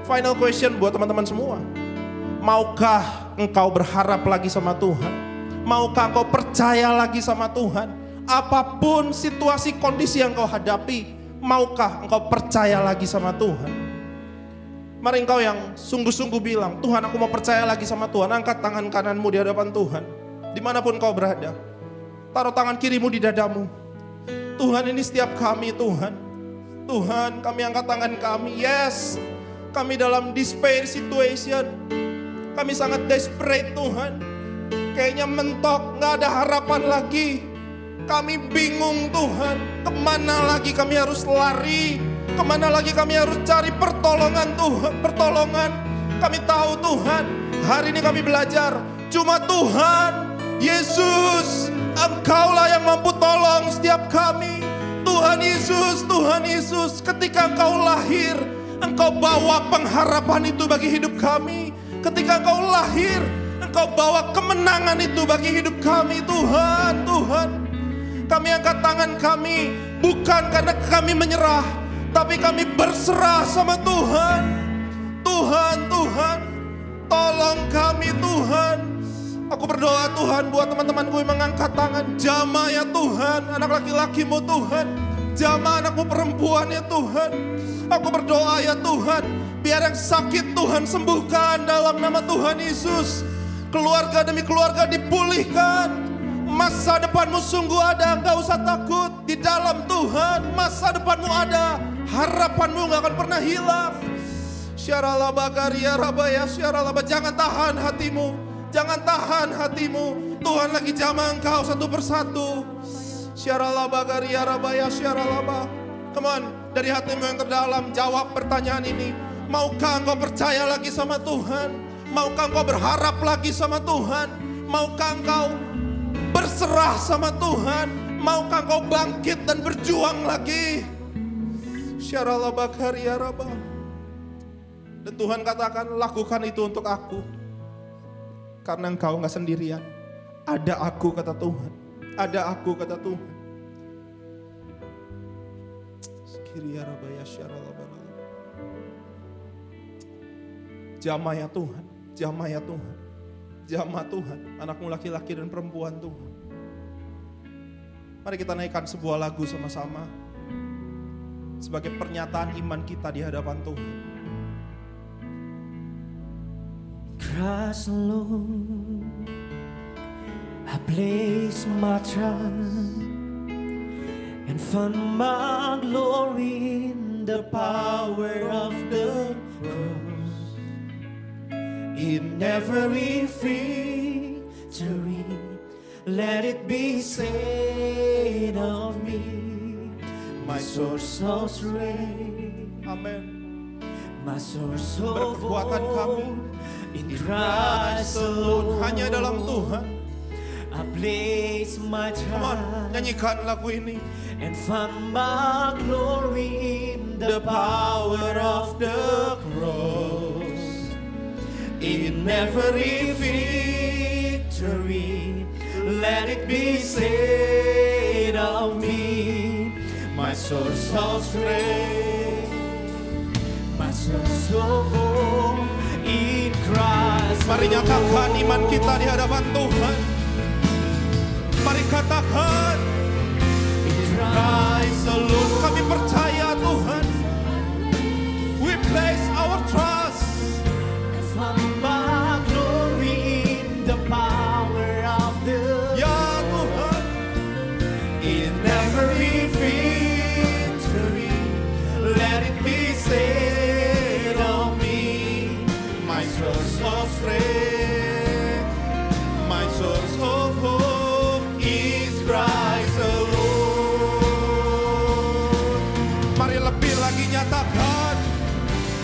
Final question buat teman-teman semua. Maukah engkau berharap lagi sama Tuhan? Maukah engkau percaya lagi sama Tuhan? Apapun situasi kondisi yang engkau hadapi, maukah engkau percaya lagi sama Tuhan? Mari engkau yang sungguh-sungguh bilang, Tuhan aku mau percaya lagi sama Tuhan. Angkat tangan kananmu di hadapan Tuhan. Dimanapun kau berada. Taruh tangan kirimu di dadamu. Tuhan, ini setiap kami Tuhan. Tuhan, kami angkat tangan kami. Yes, kami dalam despair situation. Kami sangat desperate Tuhan. Kayaknya mentok, gak ada harapan lagi. Kami bingung Tuhan. Kemana lagi kami harus lari? Kemana lagi kami harus cari pertolongan Tuhan? Pertolongan. Kami tahu Tuhan, hari ini kami belajar. Cuma Tuhan, Yesus, Engkaulah yang mampu tolong setiap kami. Tuhan Yesus, ketika Engkau lahir, Engkau bawa pengharapan itu bagi hidup kami. Ketika Engkau lahir, Engkau bawa kemenangan itu bagi hidup kami. Tuhan, Tuhan, kami angkat tangan kami, bukan karena kami menyerah, tapi kami berserah sama Tuhan. Tuhan, Tuhan, tolong kami Tuhan. Aku berdoa Tuhan buat teman-temanku yang mengangkat tangan. Jamah ya Tuhan, anak laki-lakimu Tuhan. Jamah anakmu perempuan ya Tuhan. Aku berdoa ya Tuhan, biar yang sakit Tuhan sembuhkan dalam nama Tuhan Yesus. Keluarga demi keluarga dipulihkan. Masa depanmu sungguh ada, gak usah takut. Di dalam Tuhan masa depanmu ada. Harapanmu gak akan pernah hilang. Syaralaba karia rabaya syaralaba. Jangan tahan hatimu. Jangan tahan hatimu. Tuhan lagi jamah engkau satu persatu. Syaralaba karia rabaya syaralaba. Come on, dari hatimu yang terdalam jawab pertanyaan ini. Maukah engkau percaya lagi sama Tuhan? Maukah engkau berharap lagi sama Tuhan? Maukah engkau berserah sama Tuhan? Maukah engkau bangkit dan berjuang lagi? Syaralaba karia rabaya. Dan Tuhan katakan, lakukan itu untuk aku. Karena engkau gak sendirian. Ada aku kata Tuhan. Ada aku kata Tuhan. Jamah ya Tuhan. Jamah ya Tuhan. Jamah Tuhan. Anakmu laki-laki dan perempuan Tuhan. Mari kita naikkan sebuah lagu sama-sama. Sebagai pernyataan iman kita di hadapan Tuhan. Christ alone, I place my trust and find my glory in the power of the cross. In every victory, let it be said of me, my source of strength. Amen. My source of berkekuatan kami in Christ alone. Hanya dalam Tuhan. I place my trust. Nyanyikan lagu ini. And find my glory in the power of the cross. In every victory, let it be said of me, my source of strength, my source of hope in Christ. Mari nyatakan iman kita di hadapan Tuhan. Mari katakan, in Christ alone. Kami percaya Tuhan. We place our trust. Find my glory in the power of the ya Tuhan. In every victory, let it be said of me, my source of strength, my source of hope is Christ alone. Mari lebih lagi nyatakan,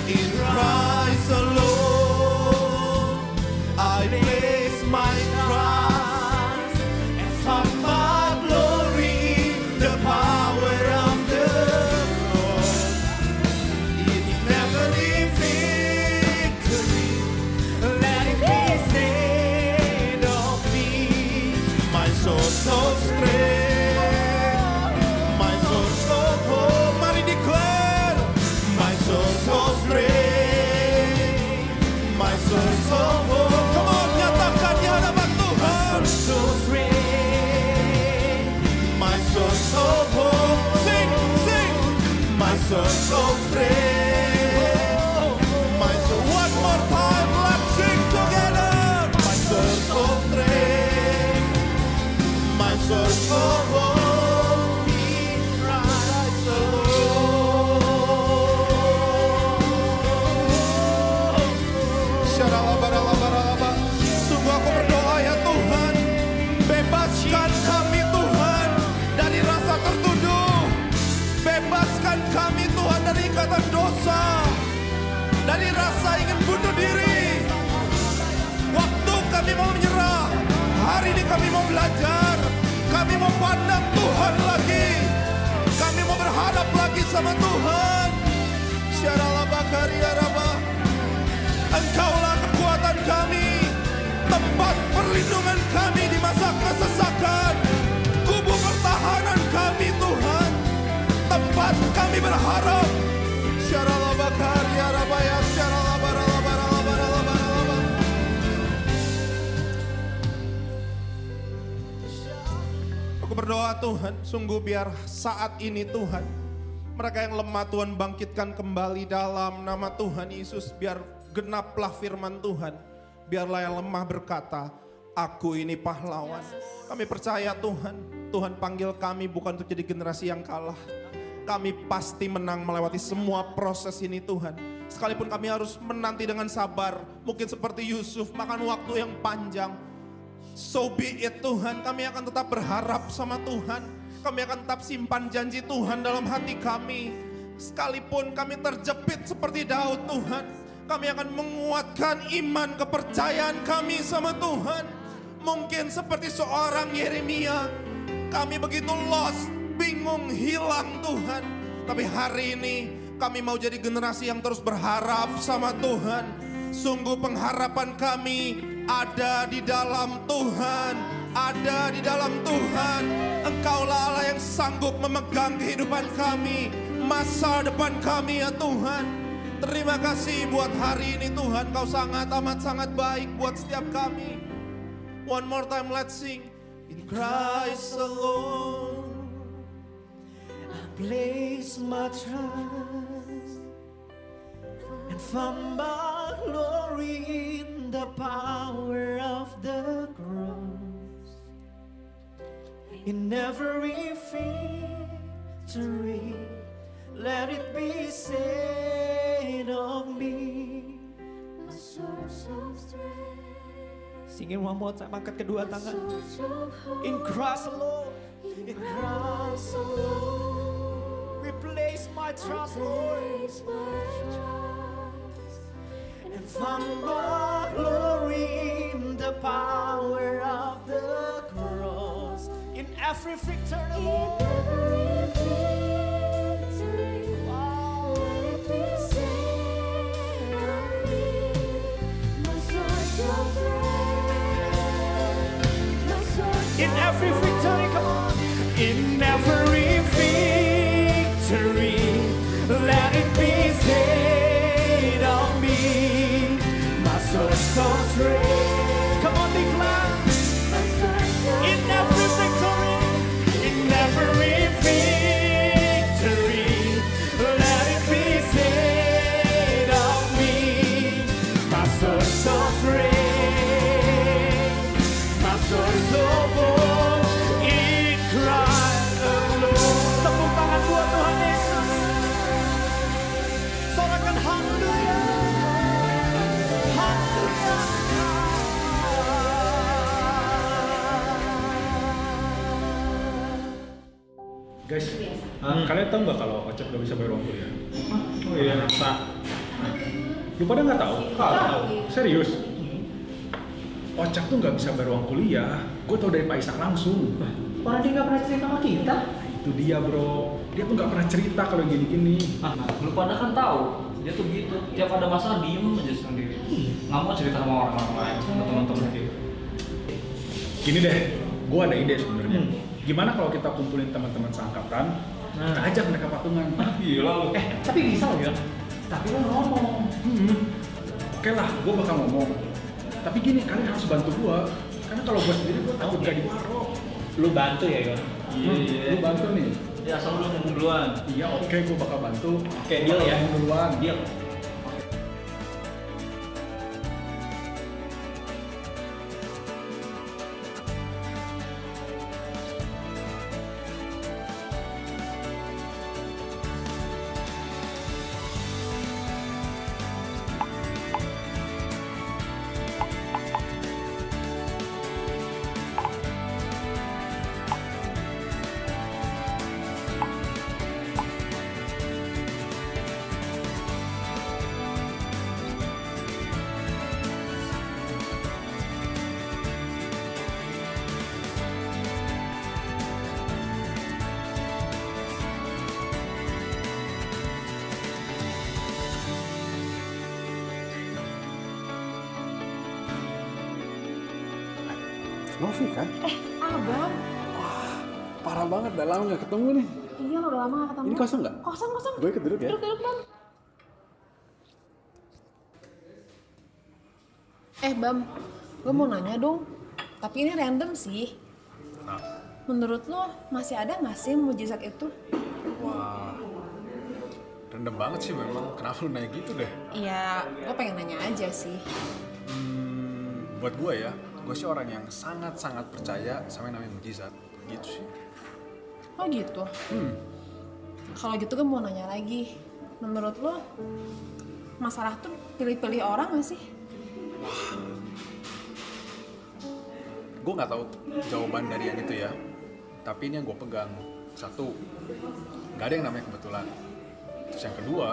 in Christ alone, I place my trust and find my glory in the power of the cross. in every victory, let it be said of me, my source of strength, my source of hope. Mari declare, dari ikatan dosa, dari rasa ingin bunuh diri. Waktu kami mau menyerah, hari ini kami mau belajar, kami mau pandang Tuhan lagi, kami mau berharap lagi sama Tuhan. Syarallah bakaria rabah, Engkaulah kekuatan kami, tempat perlindungan kami di masa kesesakan, kubu pertahanan kami Tuhan, tempat kami berharap. Syarallah bakaria rabah ya syarallah barallah barallah barallah barallah. Aku berdoa Tuhan, sungguh biar saat ini Tuhan, mereka yang lemah Tuhan bangkitkan kembali dalam nama Tuhan Yesus. Biar genaplah firman Tuhan. Biarlah yang lemah berkata, aku ini pahlawan. Kami percaya Tuhan, Tuhan panggil kami bukan untuk jadi generasi yang kalah. Kami pasti menang melewati semua proses ini Tuhan. Sekalipun kami harus menanti dengan sabar. Mungkin seperti Yusuf makan waktu yang panjang. So be it Tuhan, kami akan tetap berharap sama Tuhan. Kami akan tetap simpan janji Tuhan dalam hati kami. Sekalipun kami terjepit seperti Daud Tuhan, kami akan menguatkan iman kepercayaan kami sama Tuhan. Mungkin seperti seorang Yeremia, kami begitu lost, bingung, hilang Tuhan. Tapi hari ini kami mau jadi generasi yang terus berharap sama Tuhan. Sungguh pengharapan kami ada di dalam Tuhan, ada di dalam Tuhan. Engkaulah Allah yang sanggup memegang kehidupan kami, masa depan kami ya Tuhan. Terima kasih buat hari ini Tuhan, Kau sangat amat sangat baik buat setiap kami. One more time let's sing. In Christ alone I place my trust, and found my glory in the power of the cross. In every victory, let it be said of me, my source of strength. Singin one more time, angkat kedua tangan. In Christ alone, in Christ alone, we place my trust, Lord, and found my glory in the power of the cross. In every victory, Lord, in every victory, come on. In every victory, let it be said of me, my source of strength. Come on, declare. In every victory, in every victory, let it be said of me, my source of strength. Tepuk tangan buat Tuhan Yesus. Sorakan haleluya. Haleluya. Guys, kalian tahu nggak kalau Ocak nggak bisa bayar uang kuliah? Oh iya, tak. Lu pada nggak tahu? Tahu. Serius? Ocak tuh nggak bisa bayar uang kuliah. Gue tau dari Pak Ishak langsung. Orang dia nggak pernah cerita sama kita. Itu dia bro. Dia tuh nggak pernah cerita kalau gini-gini. Lu pada kan tahu, dia tuh gitu. Tiap ada masalah diem aja sendiri. Nggak mau cerita sama orang lain, sama teman-teman gitu. Gini deh, gue ada ide sebenarnya. Gimana kalau kita kumpulin teman-teman seangkatan, kita ajak mereka patungan. Gila lu. Tapi bisa loh ya. Tapi lo ngomong. Oke lah, gue bakal ngomong. Tapi gini, kalian harus bantu gue. Karena kalau gue sendiri, gue takut gak diwarok. Lu bantu ya, Yon? Lu bantu nih. Ya, asal lu ngomong duluan. Iya, oke, gue bakal bantu. Oke, deal ya. Ngomong duluan. Deal. Novi kan? Abang. Parah banget, udah lama gak ketemu nih. Iya, lo udah lama gak ketemu. Ini kosong nggak? Kosong. Gue ikut duduk ya. Duduk, Bam. Bam, gue mau nanya dong. Tapi ini random sih. Nah. Menurut lo masih ada nggak sih mujizat itu? Wah, random banget sih memang. Kenapa lu nanya gitu deh? Iya, gue pengen nanya aja sih. Buat gue ya, gue sih orang yang sangat-sangat percaya sama yang namanya mujizat. Gitu sih. Oh gitu? Kalau gitu gue mau nanya lagi. Menurut lo, masalah tuh pilih-pilih orang nggak sih? Gue nggak tahu jawaban dari yang itu ya. Tapi ini yang gue pegang. Satu, nggak ada yang namanya kebetulan. Terus yang kedua,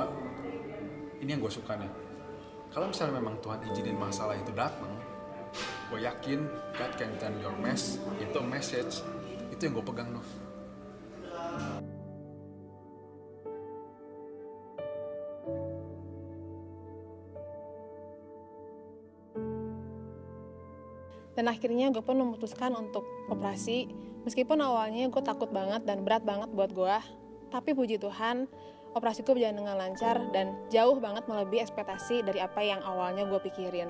ini yang gue suka nih. Kalau misalnya memang Tuhan izinin masalah itu datang, gue yakin God can turn your mess into a message. Itu yang gue pegang, Nov. Dan akhirnya gue pun memutuskan untuk operasi. Meskipun awalnya gue takut banget dan berat banget buat gue. Tapi puji Tuhan, operasiku berjalan dengan lancar dan jauh banget melebihi ekspektasi dari apa yang awalnya gue pikirin.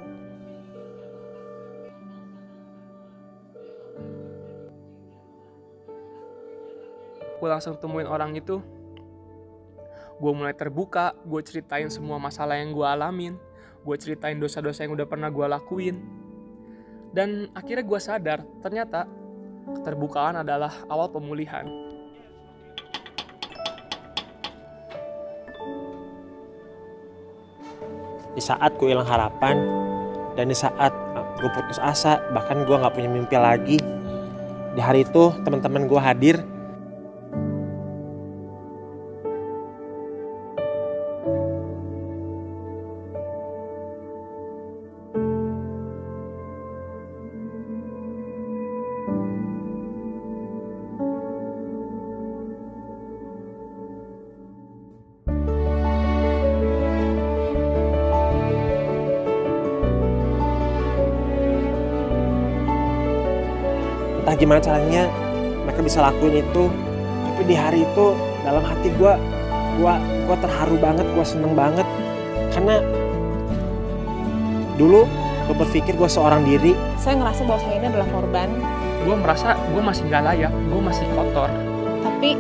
Gue langsung temuin orang itu. Gue mulai terbuka, gue ceritain semua masalah yang gue alamin. Gue ceritain dosa-dosa yang udah pernah gue lakuin. Dan akhirnya gue sadar, ternyata keterbukaan adalah awal pemulihan. Di saat gue hilang harapan, dan di saat gue putus asa, bahkan gue gak punya mimpi lagi, di hari itu teman-teman gue hadir. Entah gimana caranya mereka bisa lakuin itu, tapi di hari itu dalam hati gue terharu banget, gue seneng banget karena dulu gue berpikir gue seorang diri. Saya ngerasa bahwa saya ini adalah korban. Gue merasa gue masih gak layak, gue masih kotor. Tapi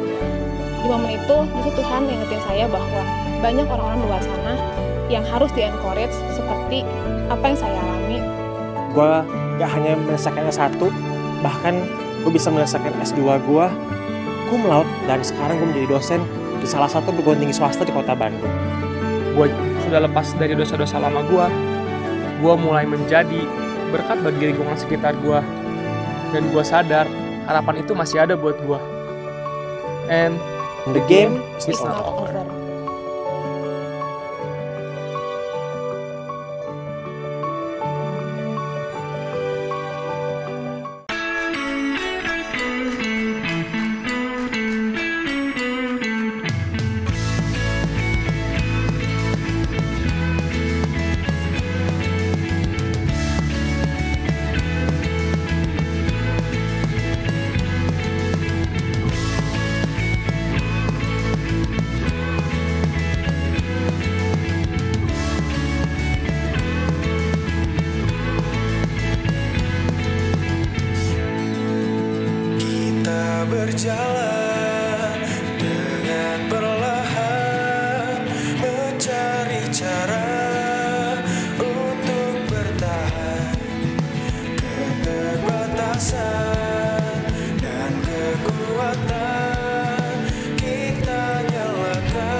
di momen itu justru Tuhan ingetin saya bahwa banyak orang-orang di luar sana yang harus di-encourage seperti apa yang saya alami. Gue gak hanya menyelesaikan S1, bahkan gue bisa menyelesaikan S2 gue cum laude, dan sekarang gue menjadi dosen di salah satu perguruan tinggi swasta di kota Bandung. Gue sudah lepas dari dosa-dosa lama gue mulai menjadi berkat bagi lingkungan sekitar gue, dan gue sadar harapan itu masih ada buat gue. And the game is not over. Berjalan dengan perlahan, mencari cara untuk bertahan. Keterbatasan dan kekuatan kita nyalakan.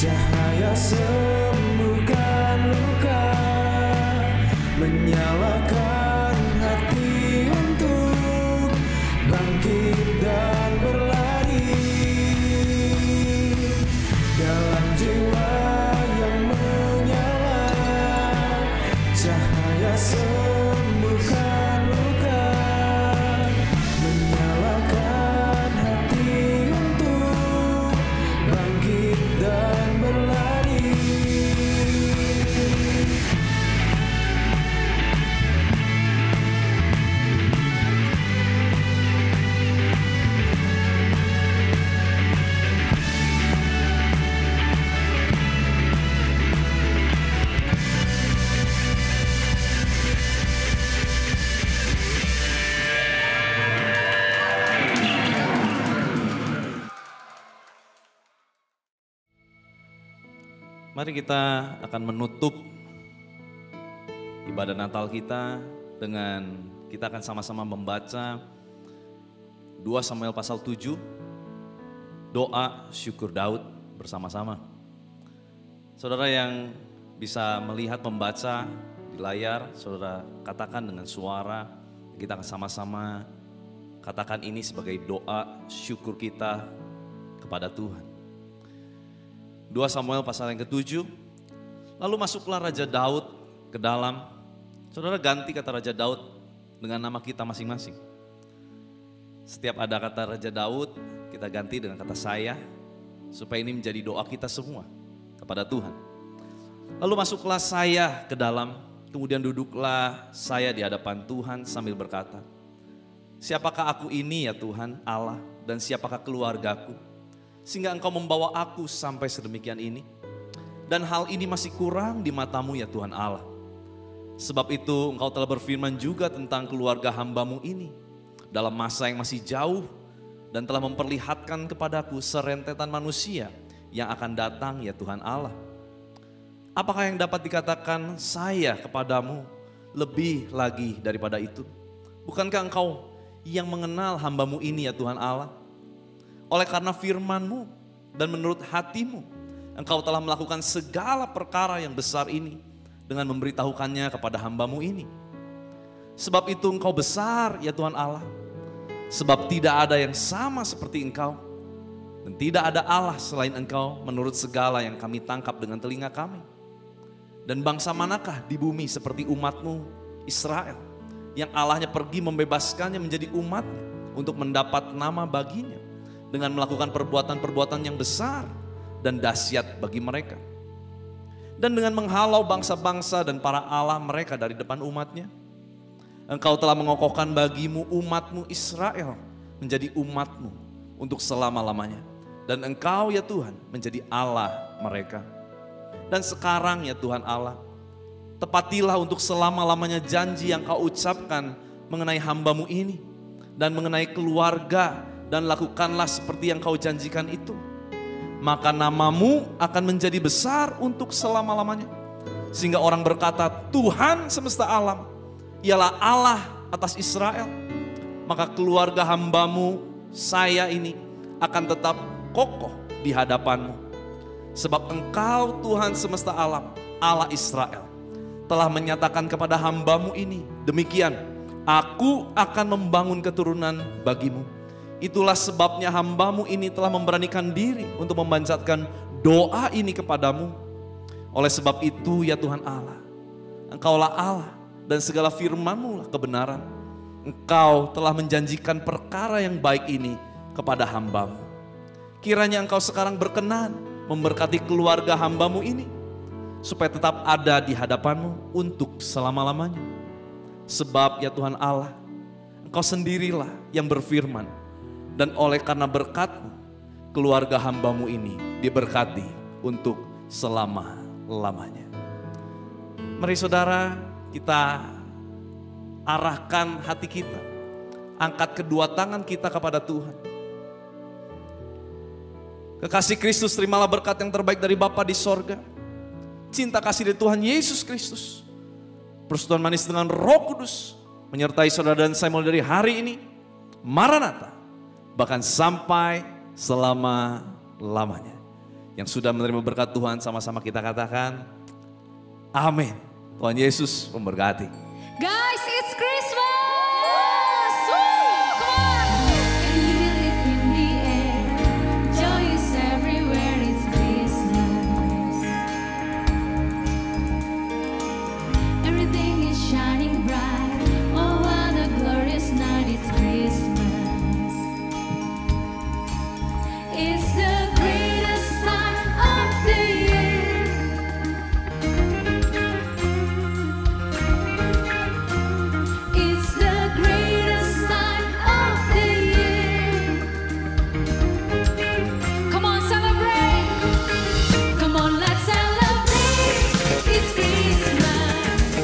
Cahaya sembuhkan luka, menyalakan hati untuk bangkit dan berlari dalam jiwa yang menyala. Cahaya sembuhkan luka, menyalakan hati untuk bangkit dan berlari. Mari kita akan menutup ibadah Natal kita dengan kita akan sama-sama membaca 2 Samuel pasal 7, doa syukur Daud bersama-sama. Saudara yang bisa melihat membaca di layar, saudara katakan dengan suara, kita akan sama-sama katakan ini sebagai doa syukur kita kepada Tuhan. 2 Samuel pasal yang ke-7, lalu masuklah Raja Daud ke dalam. Saudara ganti kata Raja Daud dengan nama kita masing-masing. Setiap ada kata Raja Daud, kita ganti dengan kata saya, supaya ini menjadi doa kita semua kepada Tuhan. Lalu masuklah saya ke dalam, kemudian duduklah saya di hadapan Tuhan sambil berkata, siapakah aku ini ya Tuhan Allah, dan siapakah keluargaku, sehingga engkau membawa aku sampai sedemikian ini. Dan hal ini masih kurang di matamu ya Tuhan Allah. Sebab itu engkau telah berfirman juga tentang keluarga hambamu ini dalam masa yang masih jauh, dan telah memperlihatkan kepadaku serentetan manusia yang akan datang ya Tuhan Allah. Apakah yang dapat dikatakan saya kepadamu lebih lagi daripada itu? Bukankah engkau yang mengenal hambamu ini ya Tuhan Allah? Oleh karena firman-Mu dan menurut hati-Mu, Engkau telah melakukan segala perkara yang besar ini dengan memberitahukannya kepada hamba-Mu ini. Sebab itu Engkau besar ya Tuhan Allah, sebab tidak ada yang sama seperti Engkau, dan tidak ada Allah selain Engkau menurut segala yang kami tangkap dengan telinga kami. Dan bangsa manakah di bumi seperti umat-Mu Israel, yang Allahnya pergi membebaskannya menjadi umat-Nya untuk mendapat nama baginya, dengan melakukan perbuatan-perbuatan yang besar dan dahsyat bagi mereka. Dan dengan menghalau bangsa-bangsa dan para Allah mereka dari depan umat-Nya. Engkau telah mengokohkan bagimu umat-Mu Israel menjadi umat-Mu untuk selama-lamanya. Dan Engkau ya Tuhan menjadi Allah mereka. Dan sekarang ya Tuhan Allah, tepatilah untuk selama-lamanya janji yang Kau ucapkan mengenai hamba-Mu ini dan mengenai keluarga, dan lakukanlah seperti yang Kau janjikan itu. Maka nama-Mu akan menjadi besar untuk selama-lamanya. Sehingga orang berkata, Tuhan semesta alam, ialah Allah atas Israel. Maka keluarga hamba-Mu, saya ini, akan tetap kokoh di hadapan-Mu. Sebab Engkau Tuhan semesta alam, Allah Israel, telah menyatakan kepada hamba-Mu ini, demikian, aku akan membangun keturunan bagimu. Itulah sebabnya hamba-Mu ini telah memberanikan diri untuk memanjatkan doa ini kepadamu. Oleh sebab itu ya Tuhan Allah, Engkaulah Allah dan segala firman-Mu lah kebenaran. Engkau telah menjanjikan perkara yang baik ini kepada hamba-Mu. Kiranya Engkau sekarang berkenan memberkati keluarga hamba-Mu ini, supaya tetap ada di hadapan-Mu untuk selama-lamanya. Sebab ya Tuhan Allah, Engkau sendirilah yang berfirman, dan oleh karena berkat-Mu, keluarga hamba-Mu ini diberkati untuk selama-lamanya. Mari saudara, kita arahkan hati kita, angkat kedua tangan kita kepada Tuhan. Kekasih Kristus, terimalah berkat yang terbaik dari Bapa di sorga, cinta kasih dari Tuhan Yesus Kristus, persekutuan manis dengan Roh Kudus, menyertai saudara dan saya mulai dari hari ini, Maranatha, bahkan sampai selama-lamanya. Yang sudah menerima berkat Tuhan sama-sama kita katakan, amin. Tuhan Yesus memberkati. Guys, it's Christmas! Woo! Come on! Feel it in the air. Joy is everywhere. It's Christmas. Everything is shining bright. Oh, what a glorious night. It's Christmas. It's the greatest time of the year. It's the greatest time of the year. Come on, celebrate. Come on, let's celebrate. It's Christmas.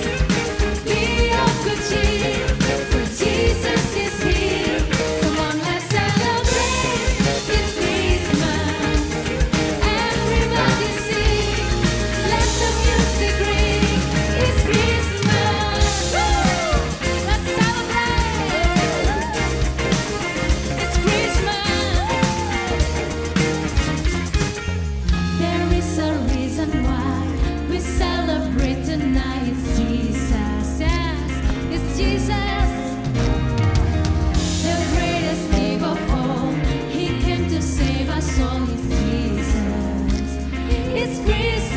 Be of good cheer, for Jesus is here. Come on, let's celebrate. It's Christmas. Everybody sing. Let the music ring. It's Christmas. Woo! Let's celebrate. It's Christmas. There is a reason why we celebrate tonight. It's Jesus. Yes, it's Jesus. The greatest gift of all. He came to save us all. It's Jesus. It's Christmas.